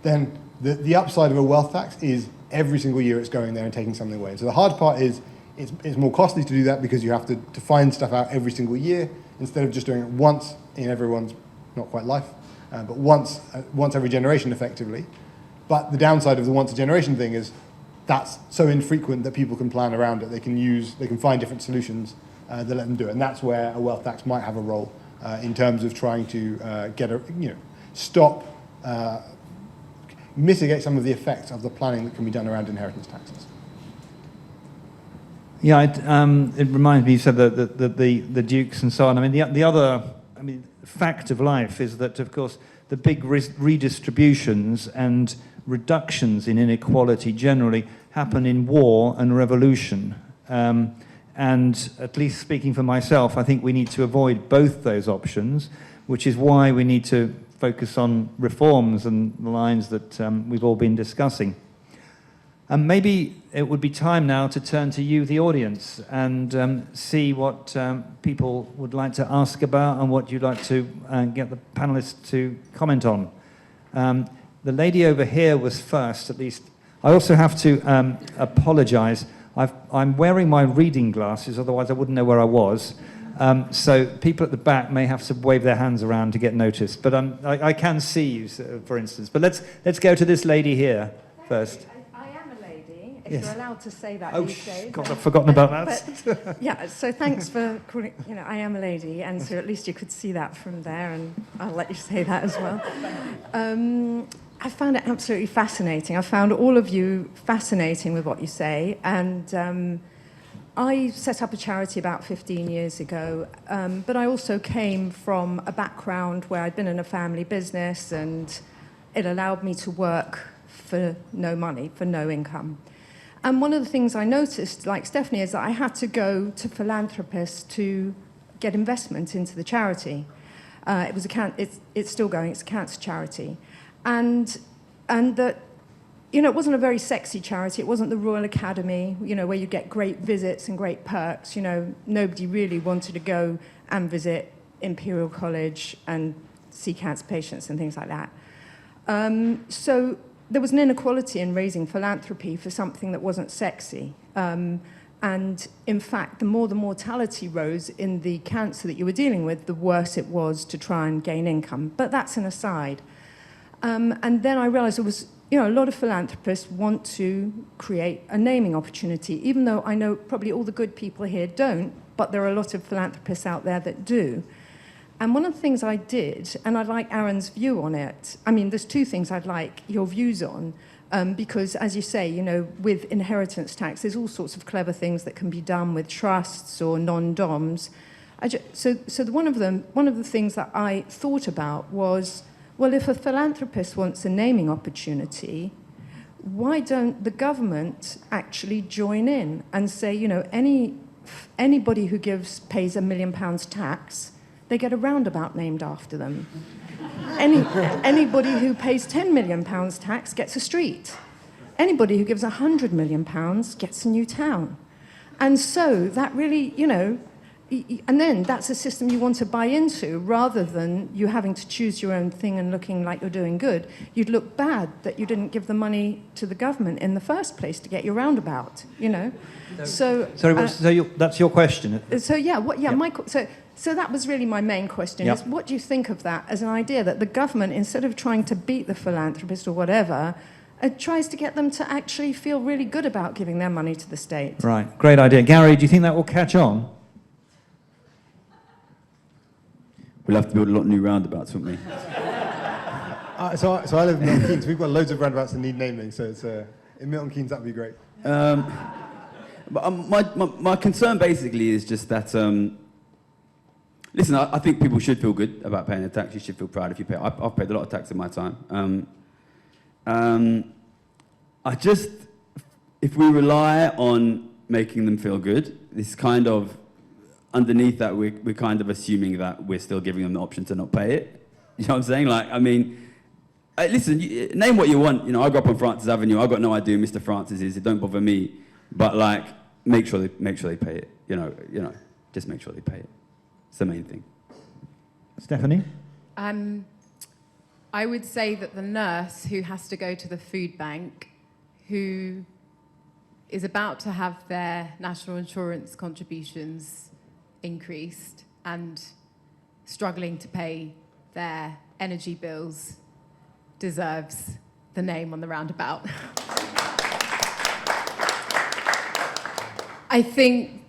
then the upside of a wealth tax is every single year it's going there and taking something away. So the hard part is it's more costly to do that because you have to find stuff out every single year instead of just doing it once in everyone's, not quite life, but once every generation effectively. But the downside of the once a generation thing is that's so infrequent that people can plan around it. They can find different solutions that let them do it. And that's where a wealth tax might have a role in terms of trying to mitigate some of the effects of the planning that can be done around inheritance taxes. Yeah, it reminds me, you said the dukes and so on. I mean, the other fact of life is that, of course, the big redistributions and reductions in inequality generally happen in war and revolution. And at least speaking for myself, I think we need to avoid both those options, which is why we need to focus on reforms and the lines that we've all been discussing. And maybe it would be time now to turn to you, the audience, and see what people would like to ask about and what you'd like to get the panelists to comment on. The lady over here was first, at least. I also have to apologize. I'm wearing my reading glasses, otherwise I wouldn't know where I was. So people at the back may have to wave their hands around to get noticed. But I can see you, for instance. But let's go to this lady here first. I am a lady, if Yes. you're allowed to say that Oh, these days. God, I've forgotten about that. But, yeah, so thanks for calling, I am a lady, and so at least you could see that from there, and I'll let you say that as well. I found it absolutely fascinating. I found all of you fascinating with what you say, and I set up a charity about 15 years ago, but I also came from a background where I'd been in a family business, and it allowed me to work for no money, for no income. And one of the things I noticed, like Stephanie, is that I had to go to philanthropists to get investment into the charity. It's still going, it's a cancer charity. And that it wasn't a very sexy charity. It wasn't the Royal Academy, where you get great visits and great perks. Nobody really wanted to go and visit Imperial College and see cancer patients and things like that. So there was an inequality in raising philanthropy for something that wasn't sexy. And in fact, the more the mortality rose in the cancer that you were dealing with, the worse it was to try and gain income. But that's an aside. And then I realized there was, a lot of philanthropists want to create a naming opportunity, even though I know probably all the good people here don't, but there are a lot of philanthropists out there that do. And one of the things I did, and I'd like Aaron's view on it, there's two things I'd like your views on, because as you say, with inheritance tax, there's all sorts of clever things that can be done with trusts or non-doms. So one of the things that I thought about was, well, if a philanthropist wants a naming opportunity, why don't the government actually join in and say, anybody who pays £1 million tax, they get a roundabout named after them. Anybody who pays £10 million tax gets a street. Anybody who gives £100 million gets a new town. And so that really, and then that's a system you want to buy into, rather than you having to choose your own thing and looking like you're doing good. You'd look bad that you didn't give the money to the government in the first place to get your roundabout, So that's your question? So that was really my main question, is what do you think of that as an idea that the government, instead of trying to beat the philanthropist or whatever, tries to get them to actually feel really good about giving their money to the state? Right, great idea. Gary, do you think that will catch on? We'll have to build a lot of new roundabouts, won't we? So I live in Milton Keynes. We've got loads of roundabouts that need naming, so it's, in Milton Keynes that would be great. But my concern basically is just that, listen, I think people should feel good about paying their tax. You should feel proud if you pay. I've paid a lot of tax in my time. If we rely on making them feel good, this kind of, underneath that, we're kind of assuming that we're still giving them the option to not pay it. You know what I'm saying? Listen, name what you want. I grew up on Francis Avenue. I've got no idea who Mr. Francis is. It don't bother me. But make sure they pay it. Just make sure they pay it. It's the main thing. Stephanie? I would say that the nurse who has to go to the food bank, who is about to have their national insurance contributions increased and struggling to pay their energy bills, deserves the name on the roundabout. I think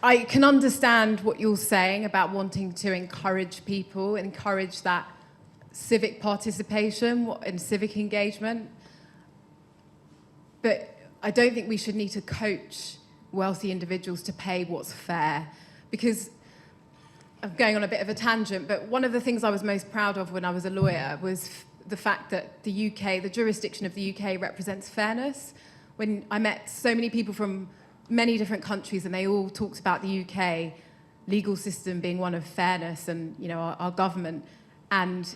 I can understand what you're saying about wanting to encourage people, encourage that civic participation and civic engagement. But I don't think we should need to coach wealthy individuals to pay what's fair. Because I'm going on a bit of a tangent, but one of the things I was most proud of when I was a lawyer was the fact that the UK, the jurisdiction of the UK, represents fairness. When I met so many people from many different countries, and they all talked about the UK legal system being one of fairness, and our government. And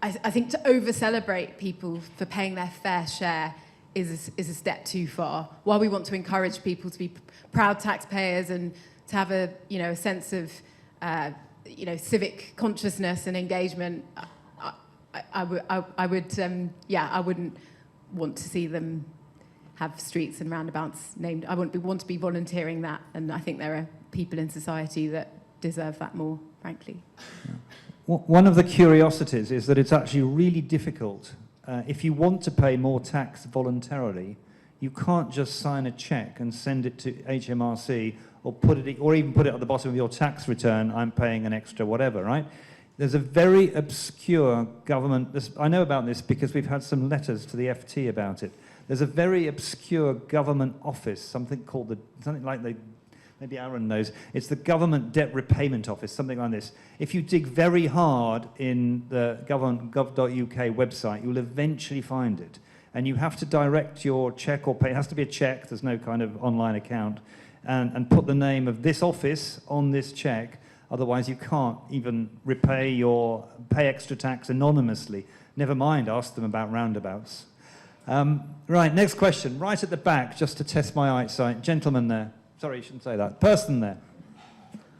I think to over-celebrate people for paying their fair share is a step too far. While we want to encourage people to be proud taxpayers and to have a sense of civic consciousness and engagement, I wouldn't want to see them have streets and roundabouts named. I wouldn't want to be volunteering that, and I think there are people in society that deserve that more, frankly. Yeah. One of the curiosities is that it's actually really difficult. If you want to pay more tax voluntarily, you can't just sign a cheque and send it to HMRC or even put it at the bottom of your tax return, I'm paying an extra whatever, right? There's a very obscure government, I know about this because we've had some letters to the FT about it. There's a very obscure government office, something like maybe Aaron knows, it's the Government Debt Repayment Office, something like this. If you dig very hard in the gov.uk website, you'll eventually find it. And you have to direct your cheque or pay, it has to be a cheque, there's no kind of online account, and put the name of this office on this cheque, otherwise you can't even pay extra tax anonymously. Never mind, ask them about roundabouts. Right, next question. Right at the back, just to test my eyesight. Gentleman there. Sorry, you shouldn't say that. Person there.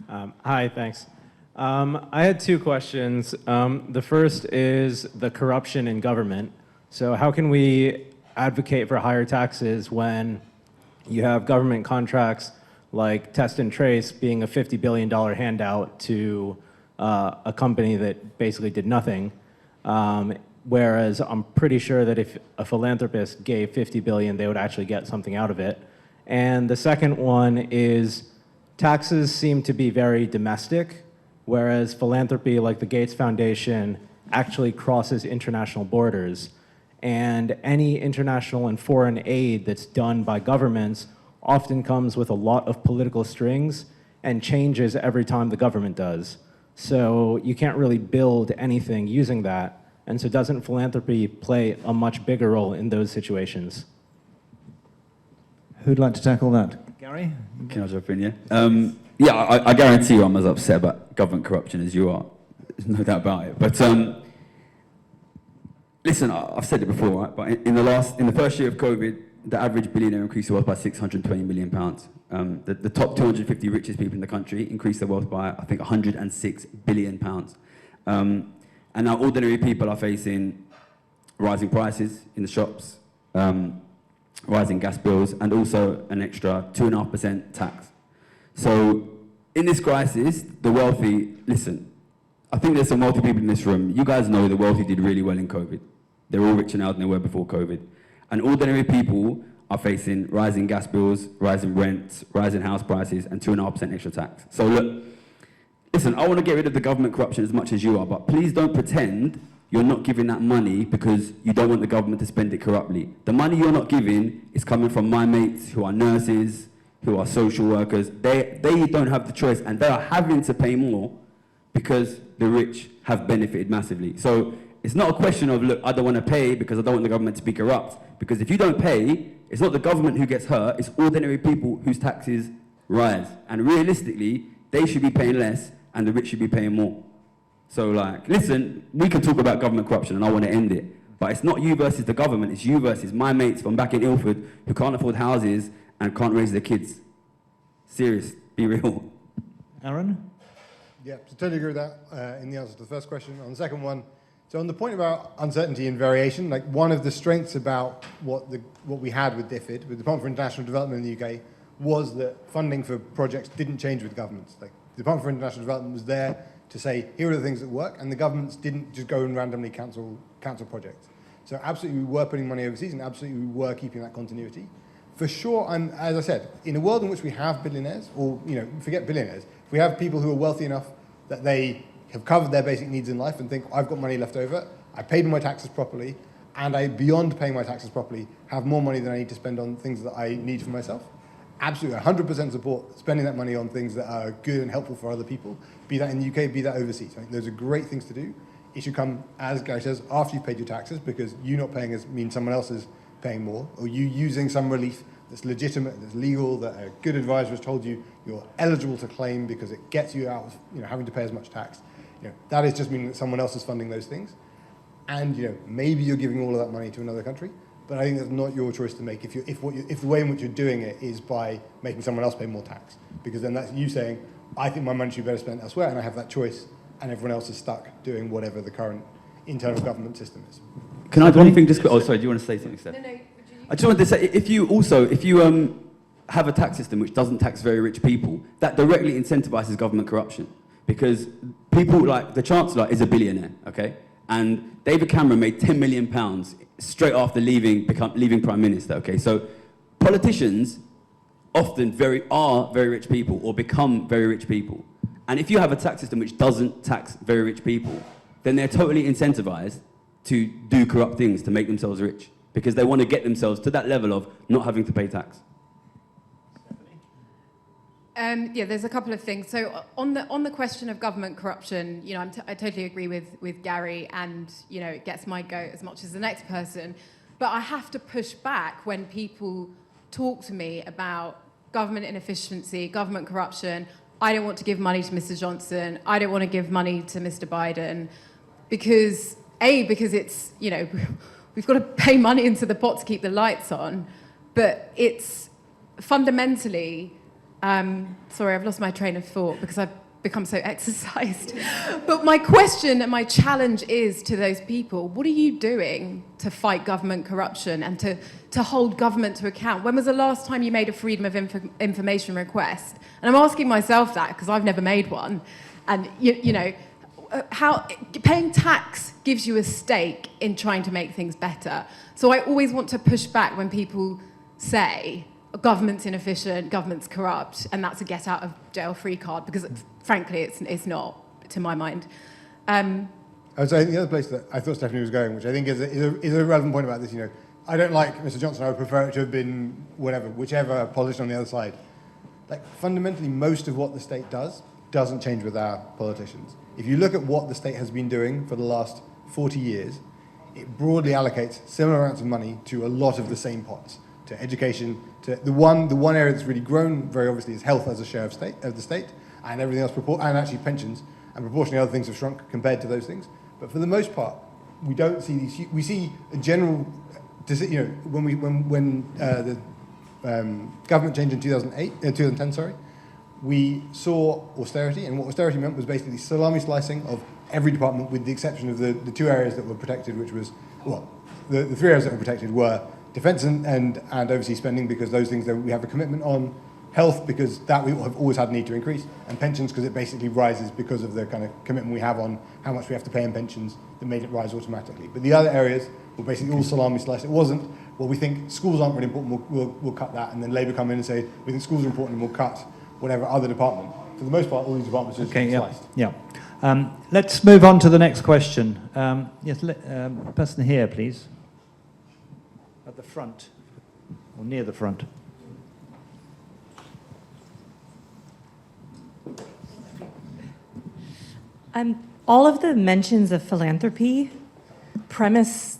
Hi, thanks. I had two questions. The first is the corruption in government. So how can we advocate for higher taxes when you have government contracts like Test and Trace being a $50 billion handout to a company that basically did nothing? Whereas I'm pretty sure that if a philanthropist gave $50 billion, they would actually get something out of it. And the second one is taxes seem to be very domestic, whereas philanthropy, like the Gates Foundation, actually crosses international borders. And any international and foreign aid that's done by governments often comes with a lot of political strings and changes every time the government does. So you can't really build anything using that. And so doesn't philanthropy play a much bigger role in those situations? Who'd like to tackle that? Gary? Can I jump in, yeah? Yeah, I guarantee you I'm as upset about government corruption as you are. There's no doubt about it. But listen, I've said it before, right? But in the first year of COVID, the average billionaire increased their wealth by £620 million. The top 250 richest people in the country increased their wealth by, I think, £106 billion. And now ordinary people are facing rising prices in the shops, rising gas bills, and also an extra 2.5% tax. So in this crisis, the wealthy, listen, I think there's some wealthy people in this room. You guys know the wealthy did really well in COVID. They're all richer now than they were before COVID. And ordinary people are facing rising gas bills, rising rents, rising house prices, and 2.5% extra tax. So look, listen, I want to get rid of the government corruption as much as you are, but please don't pretend you're not giving that money because you don't want the government to spend it corruptly. The money you're not giving is coming from my mates who are nurses, who are social workers. They don't have the choice, and they are having to pay more because the rich have benefited massively. So it's not a question of, look, I don't want to pay because I don't want the government to be corrupt. Because if you don't pay, it's not the government who gets hurt, it's ordinary people whose taxes rise. And realistically, they should be paying less and the rich should be paying more. So like, listen, we can talk about government corruption and I want to end it, but it's not you versus the government, it's you versus my mates from back in Ilford who can't afford houses and can't raise their kids. Serious, be real. Aaron? Yeah, so totally agree with that in the answer to the first question. On the second one, so on the point about uncertainty and variation, like one of the strengths about what we had with DFID, with the Department for International Development in the UK, was that funding for projects didn't change with governments. Like the Department for International Development was there to say, here are the things that work, and the governments didn't just go and randomly cancel projects. So absolutely we were putting money overseas, and absolutely we were keeping that continuity. For sure, and as I said, in a world in which we have billionaires, or forget billionaires, if we have people who are wealthy enough that they have covered their basic needs in life and think, I've got money left over, I paid my taxes properly, and I, beyond paying my taxes properly, have more money than I need to spend on things that I need for myself. Absolutely, 100% support spending that money on things that are good and helpful for other people, be that in the UK, be that overseas. I think those are great things to do. It should come, as Gary says, after you've paid your taxes, because you not paying means someone else is paying more, or you using some relief that's legitimate, that's legal, that a good advisor has told you you're eligible to claim because it gets you out of having to pay as much tax. That is just meaning that someone else is funding those things. And maybe you're giving all of that money to another country, but I think that's not your choice to make if the way in which you're doing it is by making someone else pay more tax. Because then that's you saying, I think my money should be better spent elsewhere, and I have that choice, and everyone else is stuck doing whatever the current internal government system is. Can I add one thing? Oh, sorry, do you want to say something, Steph? No. I just wanted to say, if you have a tax system which doesn't tax very rich people, that directly incentivizes government corruption. Because people like, the Chancellor is a billionaire, okay? And David Cameron made £10 million straight after leaving Prime Minister, okay? So politicians often are very rich people or become very rich people. And if you have a tax system which doesn't tax very rich people, then they're totally incentivized to do corrupt things to make themselves rich, because they want to get themselves to that level of not having to pay tax. There's a couple of things. So on the question of government corruption, I totally agree with Gary, and it gets my goat as much as the next person. But I have to push back when people talk to me about government inefficiency, government corruption. I don't want to give money to Mr. Johnson. I don't want to give money to Mr. Biden, because it's we've got to pay money into the pot to keep the lights on, but it's fundamentally, sorry, I've lost my train of thought because I've become so exercised. But my question and my challenge is to those people, what are you doing to fight government corruption and to hold government to account? When was the last time you made a freedom of information request? And I'm asking myself that because I've never made one. And, you know, how paying tax gives you a stake in trying to make things better. So I always want to push back when people say government's inefficient, government's corrupt, and that's a get out of jail free card, because frankly it's not, to my mind. I would say the other place that I thought Stephanie was going, which I think is a relevant point about this, you know, I don't like Mr. Johnson. I would prefer it to have been whichever politician on the other side. Like, fundamentally, most of what the state does doesn't change with our politicians. If you look at what the state has been doing for the last 40 years, it broadly allocates similar amounts of money to a lot of the same pots, to education, to the one area that's really grown very obviously is health as a share of the state, and everything else, and actually pensions, and proportionally other things have shrunk compared to those things. But for the most part, we don't see these. We see a general, you know, when the government changed in 2010, sorry, we saw austerity, and what austerity meant was basically salami slicing of every department, with the exception of the two areas that were protected, which was, well, the three areas that were protected were defence and overseas spending, because those things that we have a commitment on, health, because that we have always had a need to increase, and pensions, because it basically rises because of the kind of commitment we have on how much we have to pay in pensions that made it rise automatically. But the other areas were basically all salami slice. It wasn't, well, we think schools aren't really important, we'll cut that, and then Labour come in and say, we think schools are important and we'll cut whatever other department. For the most part, all these departments are just sliced. Yeah. Let's move on to the next question. Yes, person here, please. At the front, or near the front. All of the mentions of philanthropy presume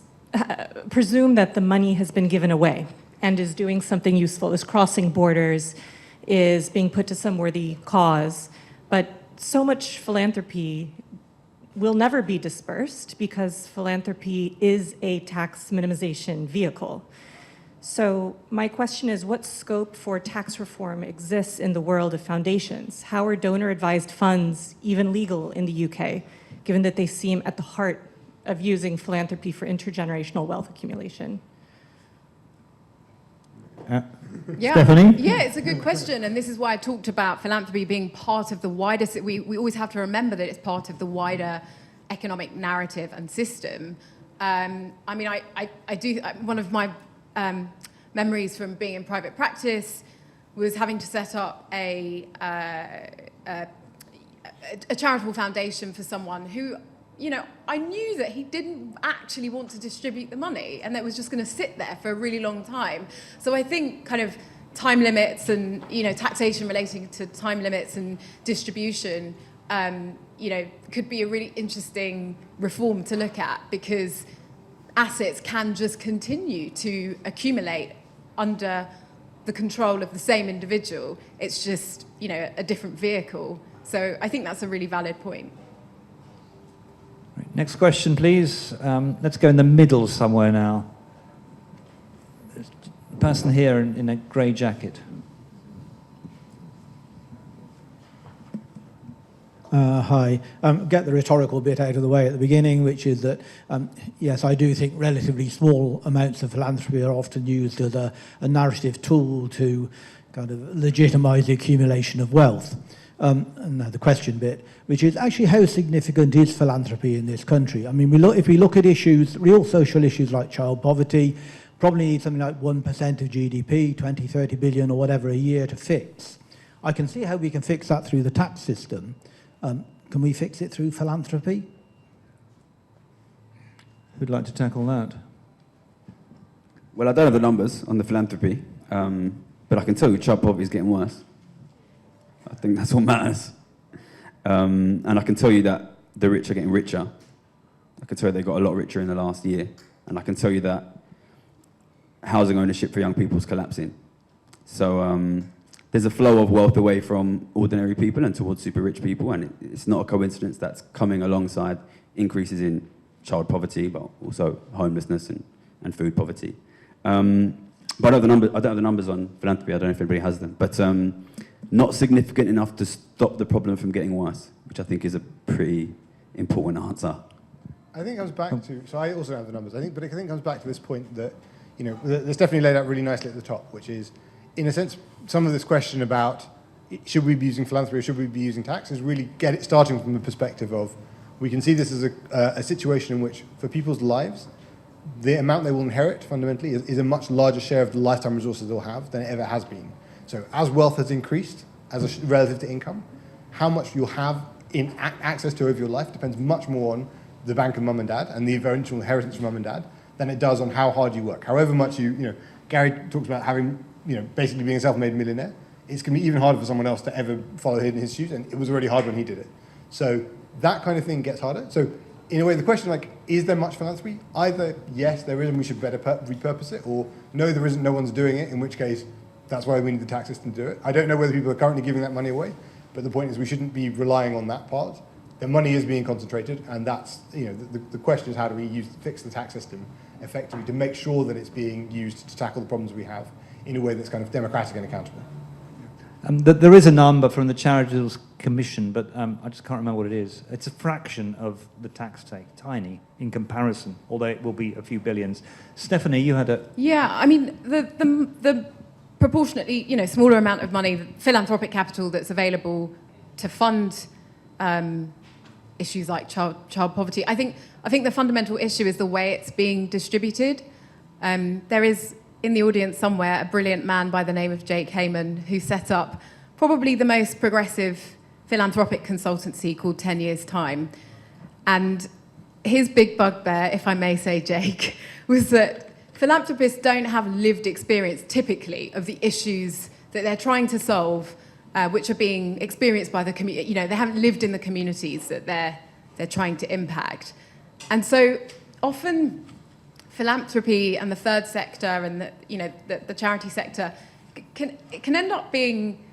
that the money has been given away and is doing something useful, is crossing borders, is being put to some worthy cause. But so much philanthropy will never be dispersed because philanthropy is a tax minimization vehicle. So my question is, what scope for tax reform exists in the world of foundations? How are donor-advised funds even legal in the UK, given that they seem at the heart of using philanthropy for intergenerational wealth accumulation? Yeah. Stephanie? Yeah, it's a good question, and this is why I talked about philanthropy being part of the wider. We always have to remember that it's part of the wider economic narrative and system. I mean, I do. One of my memories from being in private practice was having to set up a charitable foundation for someone who, you know, I knew that he didn't actually want to distribute the money and that was just going to sit there for a really long time. So I think kind of time limits and, you know, taxation relating to time limits and distribution, you know, could be a really interesting reform to look at, because assets can just continue to accumulate under the control of the same individual. It's just, you know, a different vehicle. So I think that's a really valid point. Right, next question, please. Let's go in the middle somewhere now. The person here in a grey jacket. Hi. Get the rhetorical bit out of the way at the beginning, which is that, yes, I do think relatively small amounts of philanthropy are often used as a narrative tool to kind of legitimise the accumulation of wealth. And now the question bit, which is actually how significant is philanthropy in this country? I mean, if we look at issues, real social issues like child poverty, probably need something like 1% of GDP, 20, 30 billion or whatever a year to fix. I can see how we can fix that through the tax system. Can we fix it through philanthropy? Who'd like to tackle that? Well, I don't have the numbers on the philanthropy, but I can tell you child poverty is getting worse. I think that's what matters. And I can tell you that the rich are getting richer. I can tell you they got a lot richer in the last year. And I can tell you that housing ownership for young people is collapsing. So there's a flow of wealth away from ordinary people and towards super rich people, and it's not a coincidence that's coming alongside increases in child poverty, but also homelessness and and food poverty. But I don't have the numbers on philanthropy. I don't know if anybody has them. But not significant enough to stop the problem from getting worse, which I think is a pretty important answer. I think it comes back to, so I also don't have the numbers, but I think it comes back to this point that, that's definitely laid out really nicely at the top, which is, in a sense, some of this question about should we be using philanthropy or should we be using tax is really starting from the perspective of, we can see this as a situation in which, for people's lives, the amount they will inherit, fundamentally, is a much larger share of the lifetime resources they'll have than it ever has been. So as wealth has increased, relative to income, how much you'll have in access to over your life depends much more on the bank of mum and dad and the eventual inheritance from mum and dad than it does on how hard you work. However much Gary talks about having, basically being a self-made millionaire, it's going to be even harder for someone else to ever follow in his shoes, and it was already hard when he did it. So that kind of thing gets harder. So in a way, the question, is there much philanthropy? Either yes, there is, and we should better repurpose it, or no, there isn't, no one's doing it, in which case, that's why we need the tax system to do it. I don't know whether people are currently giving that money away, but the point is we shouldn't be relying on that part. The money is being concentrated, and that's, the question is how do we fix the tax system effectively to make sure that it's being used to tackle the problems we have in a way that's kind of democratic and accountable. There is a number from the Charities Commission, but I just can't remember what it is. It's a fraction of the tax take, tiny in comparison, although it will be a few billions. Stephanie, you had a... Yeah, I mean, the proportionately, smaller amount of money, philanthropic capital that's available to fund issues like child poverty. I think the fundamental issue is the way it's being distributed. There is, in the audience somewhere, a brilliant man by the name of Jake Heyman who set up probably the most progressive philanthropic consultancy called 10 Years' Time. And his big bugbear, if I may say, Jake, was that philanthropists don't have lived experience, typically, of the issues that they're trying to solve, which are being experienced by the community. They haven't lived in the communities that they're trying to impact. And so often philanthropy and the third sector and the charity sector can end up being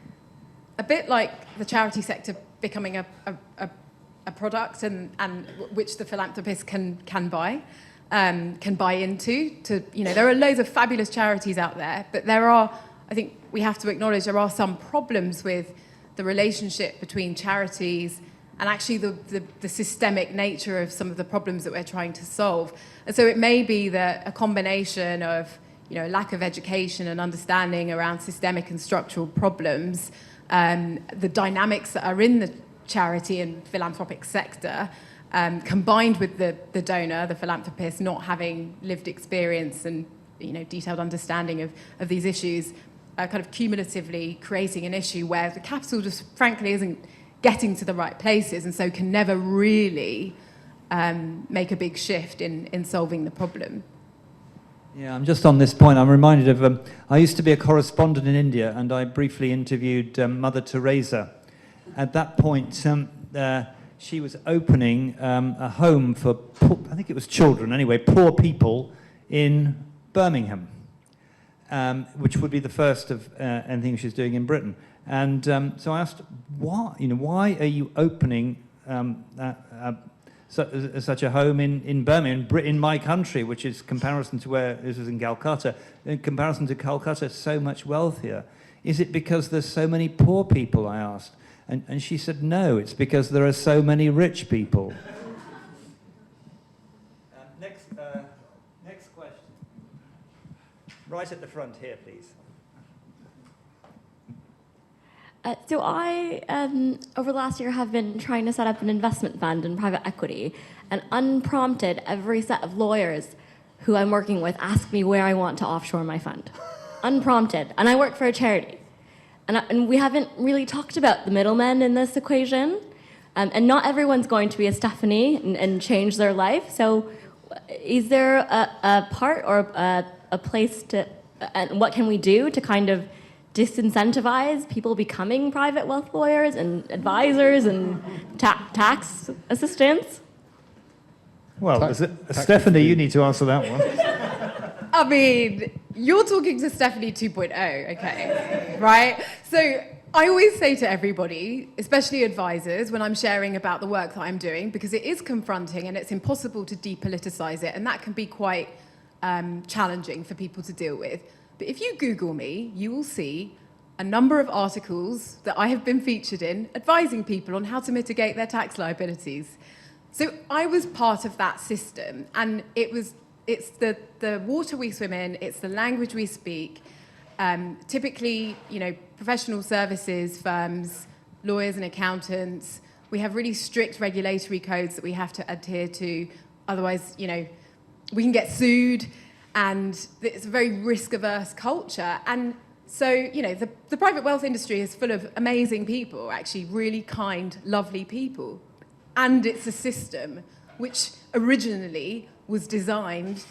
a bit like the charity sector becoming a product and which the philanthropist can buy into. There are loads of fabulous charities out there, but I think we have to acknowledge there are some problems with the relationship between charities and actually the systemic nature of some of the problems that we're trying to solve. And so it may be that a combination of lack of education and understanding around systemic and structural problems, the dynamics that are in the charity and philanthropic sector, combined with the donor, the philanthropist, not having lived experience and detailed understanding of these issues, kind of cumulatively creating an issue where the capital just frankly isn't getting to the right places and so can never really make a big shift in solving the problem. Yeah, I'm just on this point. I'm reminded of, I used to be a correspondent in India and I briefly interviewed Mother Teresa. At that point, she was opening a home for, I think it was children anyway, poor people in Birmingham, which would be the first of anything she's doing in Britain. And so I asked, why are you opening such a home in Birmingham, in my country, which is comparison to where this was in Calcutta, in comparison to Calcutta, so much wealthier? Is it because there's so many poor people, I asked. And she said, no, it's because there are so many rich people. Next question. Right at the front here, please. So I, over the last year, have been trying to set up an investment fund in private equity, and unprompted, every set of lawyers who I'm working with ask me where I want to offshore my fund. Unprompted. And I work for a charity. And we haven't really talked about the middlemen in this equation. And not everyone's going to be a Stephanie and change their life. So is there a part or a place to, and what can we do to kind of disincentivize people becoming private wealth lawyers and advisors and tax assistants? Well, Stephanie, you need to answer that one. I mean, you're talking to Stephanie 2.0, okay, right? So I always say to everybody, especially advisors, when I'm sharing about the work that I'm doing, because it is confronting and it's impossible to depoliticize it, and that can be quite challenging for people to deal with. But if you Google me, you will see a number of articles that I have been featured in advising people on how to mitigate their tax liabilities. So I was part of that system, and it's the water we swim in, it's the language we speak. Typically, professional services firms, lawyers and accountants, we have really strict regulatory codes that we have to adhere to. Otherwise, we can get sued, and it's a very risk-averse culture. And so, the private wealth industry is full of amazing people, actually really kind, lovely people. And it's a system which originally was designed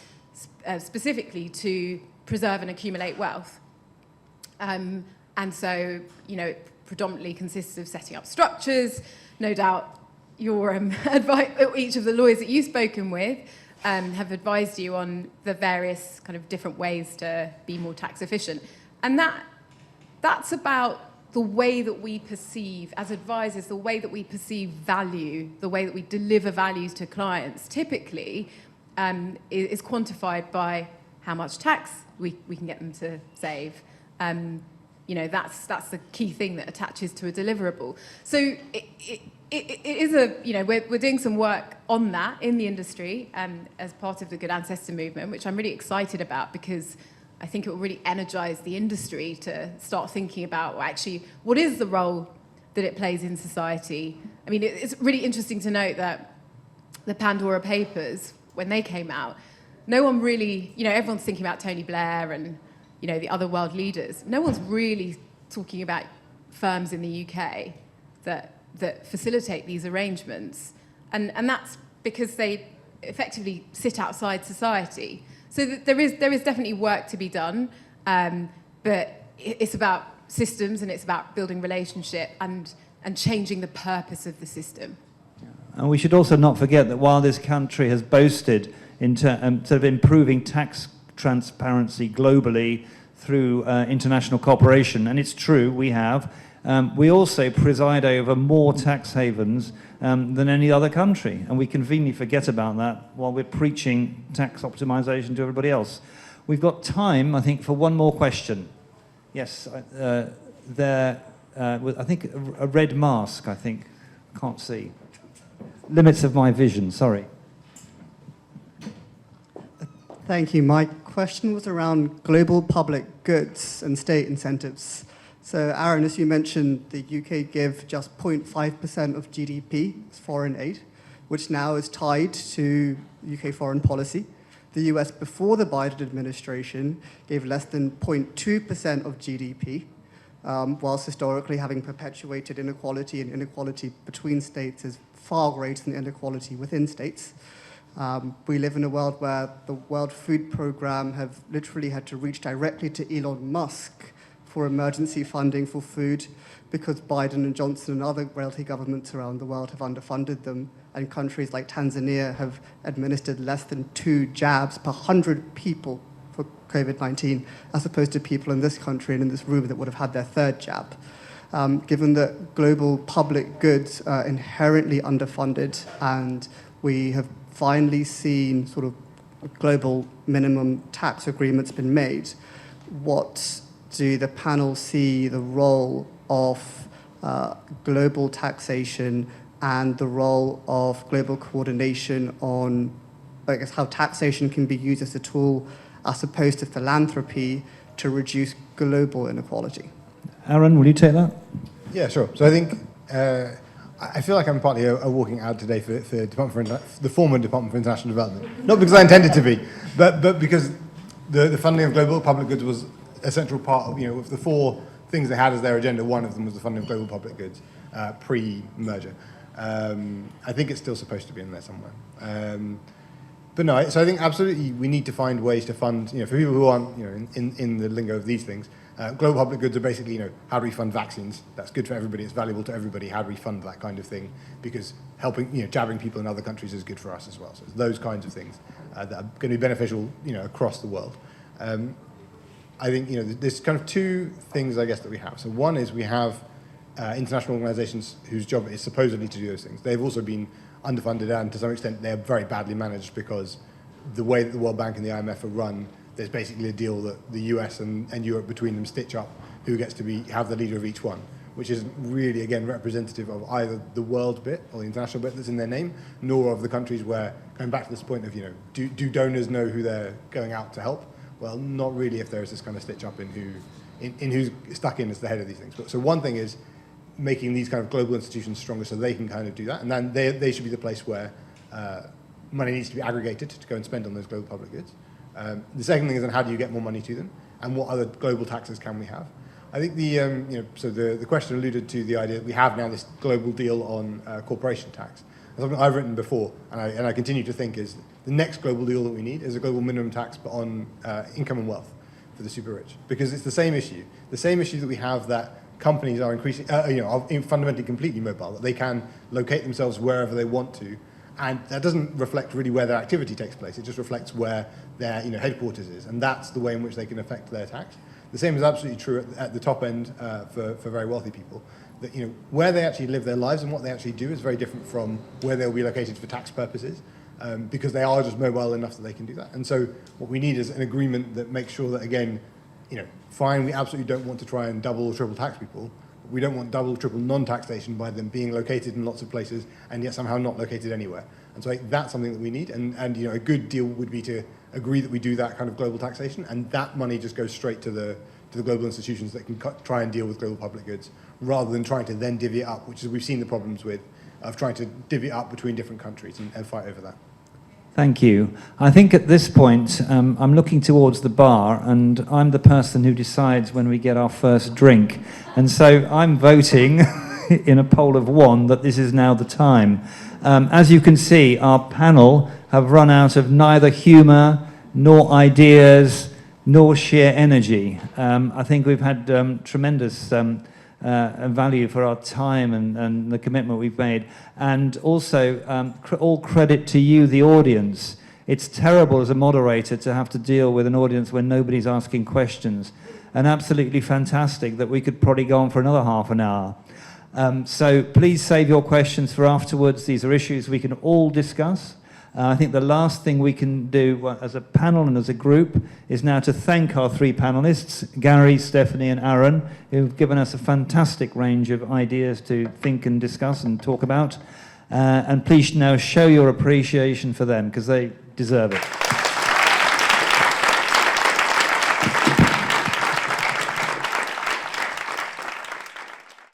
specifically to preserve and accumulate wealth. And so, it predominantly consists of setting up structures. No doubt your each of the lawyers that you've spoken with have advised you on the various kind of different ways to be more tax efficient. And that's about the way that we perceive, as advisors, the way that we perceive value, the way that we deliver values to clients, typically is quantified by how much tax we can get them to save. That's the key thing that attaches to a deliverable. So it is we're doing some work on that in the industry as part of the Good Ancestor movement, which I'm really excited about, because I think it will really energize the industry to start thinking about, actually, what is the role that it plays in society? I mean, it's really interesting to note that the Pandora Papers, when they came out, no one really, everyone's thinking about Tony Blair and, the other world leaders. No one's really talking about firms in the UK that facilitate these arrangements. And that's because they effectively sit outside society. So there is definitely work to be done, but it's about systems, and it's about building relationship and changing the purpose of the system. And we should also not forget that while this country has boasted in sort of improving tax transparency globally through international cooperation, and it's true, we have, we also preside over more tax havens than any other country, and we conveniently forget about that while we're preaching tax optimization to everybody else. We've got time, I think, for one more question. Yes, I think a red mask, I think. Can't see. Limits of my vision, sorry. Thank you. My question was around global public goods and state incentives. So, Aaron, as you mentioned, the UK give just 0.5% of GDP as foreign aid, which now is tied to UK foreign policy. The US, before the Biden administration, gave less than 0.2% of GDP, whilst historically having perpetuated inequality, and inequality between states is far greater than inequality within states. We live in a world where the World Food Programme have literally had to reach directly to Elon Musk for emergency funding for food, because Biden and Johnson and other wealthy governments around the world have underfunded them, and countries like Tanzania have administered less than 2 jabs per 100 people for COVID-19, as opposed to people in this country and in this room that would have had their 3rd jab. Given that global public goods are inherently underfunded, and we have finally seen sort of global minimum tax agreements been made, what do the panel see the role of global taxation and the role of global coordination on, I guess, how taxation can be used as a tool as opposed to philanthropy to reduce global inequality? Aaron, will you take that? Yeah, sure. So I think I feel like I'm partly a walking ad today for the former Department for International Development. Not because I intended to be, but because the funding of global public goods was a central part of, of the 4 things they had as their agenda. One of them was the funding of global public goods pre-merger. I think it's still supposed to be in there somewhere. But no, so I think absolutely we need to find ways to fund, for people who aren't, in the lingo of these things, global public goods are basically, how do we fund vaccines? That's good for everybody, it's valuable to everybody. How do we fund that kind of thing? Because helping, jabbing people in other countries is good for us as well. So it's those kinds of things that are going to be beneficial, across the world. I think, there's kind of 2 things, I guess, that we have. So one is we have international organizations whose job is supposedly to do those things. They've also been underfunded, and to some extent they're very badly managed because the way that the World Bank and the IMF are run, there's basically a deal that the US and Europe between them stitch up who gets to have the leader of each one, which isn't really, again, representative of either the world bit or the international bit that's in their name, nor of the countries where, going back to this point of, do donors know who they're going out to help? Well, not really if there's this kind of stitch up in who's stuck in as the head of these things. But, so one thing is making these kind of global institutions stronger so they can kind of do that, and then they should be the place where money needs to be aggregated to go and spend on those global public goods. The second thing is, then how do you get more money to them, and what other global taxes can we have? I think so the question alluded to the idea that we have now this global deal on corporation tax. Something I've written before, and I continue to think is the next global deal that we need is a global minimum tax, but on income and wealth for the super rich, because it's the same issue that we have, that companies are increasing, are fundamentally completely mobile, that they can locate themselves wherever they want to, and that doesn't reflect really where their activity takes place. It just reflects where their headquarters is, and that's the way in which they can affect their tax. The same is absolutely true at the top end for very wealthy people. That where they actually live their lives and what they actually do is very different from where they'll be located for tax purposes, because they are just mobile enough that they can do that. And so what we need is an agreement that makes sure that, again, fine, we absolutely don't want to try and double or triple tax people. But we don't want double, triple non-taxation by them being located in lots of places and yet somehow not located anywhere. And so that's something that we need. And a good deal would be to agree that we do that kind of global taxation, and that money just goes straight to the global institutions that can try and deal with global public goods, rather than trying to then divvy it up, which is we've seen the problems with, of trying to divvy it up between different countries and fight over that. Thank you. I think at this point, I'm looking towards the bar, and I'm the person who decides when we get our first drink. And so I'm voting in a poll of 1 that this is now the time. As you can see, our panel have run out of neither humour, nor ideas, nor sheer energy. I think we've had tremendous value for our time and the commitment we've made. And also, all credit to you, the audience. It's terrible as a moderator to have to deal with an audience when nobody's asking questions. And absolutely fantastic that we could probably go on for another half an hour. So please save your questions for afterwards. These are issues we can all discuss. I think the last thing we can do as a panel and as a group is now to thank our 3 panelists, Gary, Stephanie and Aaron, who've given us a fantastic range of ideas to think and discuss and talk about. And please now show your appreciation for them, because they deserve it.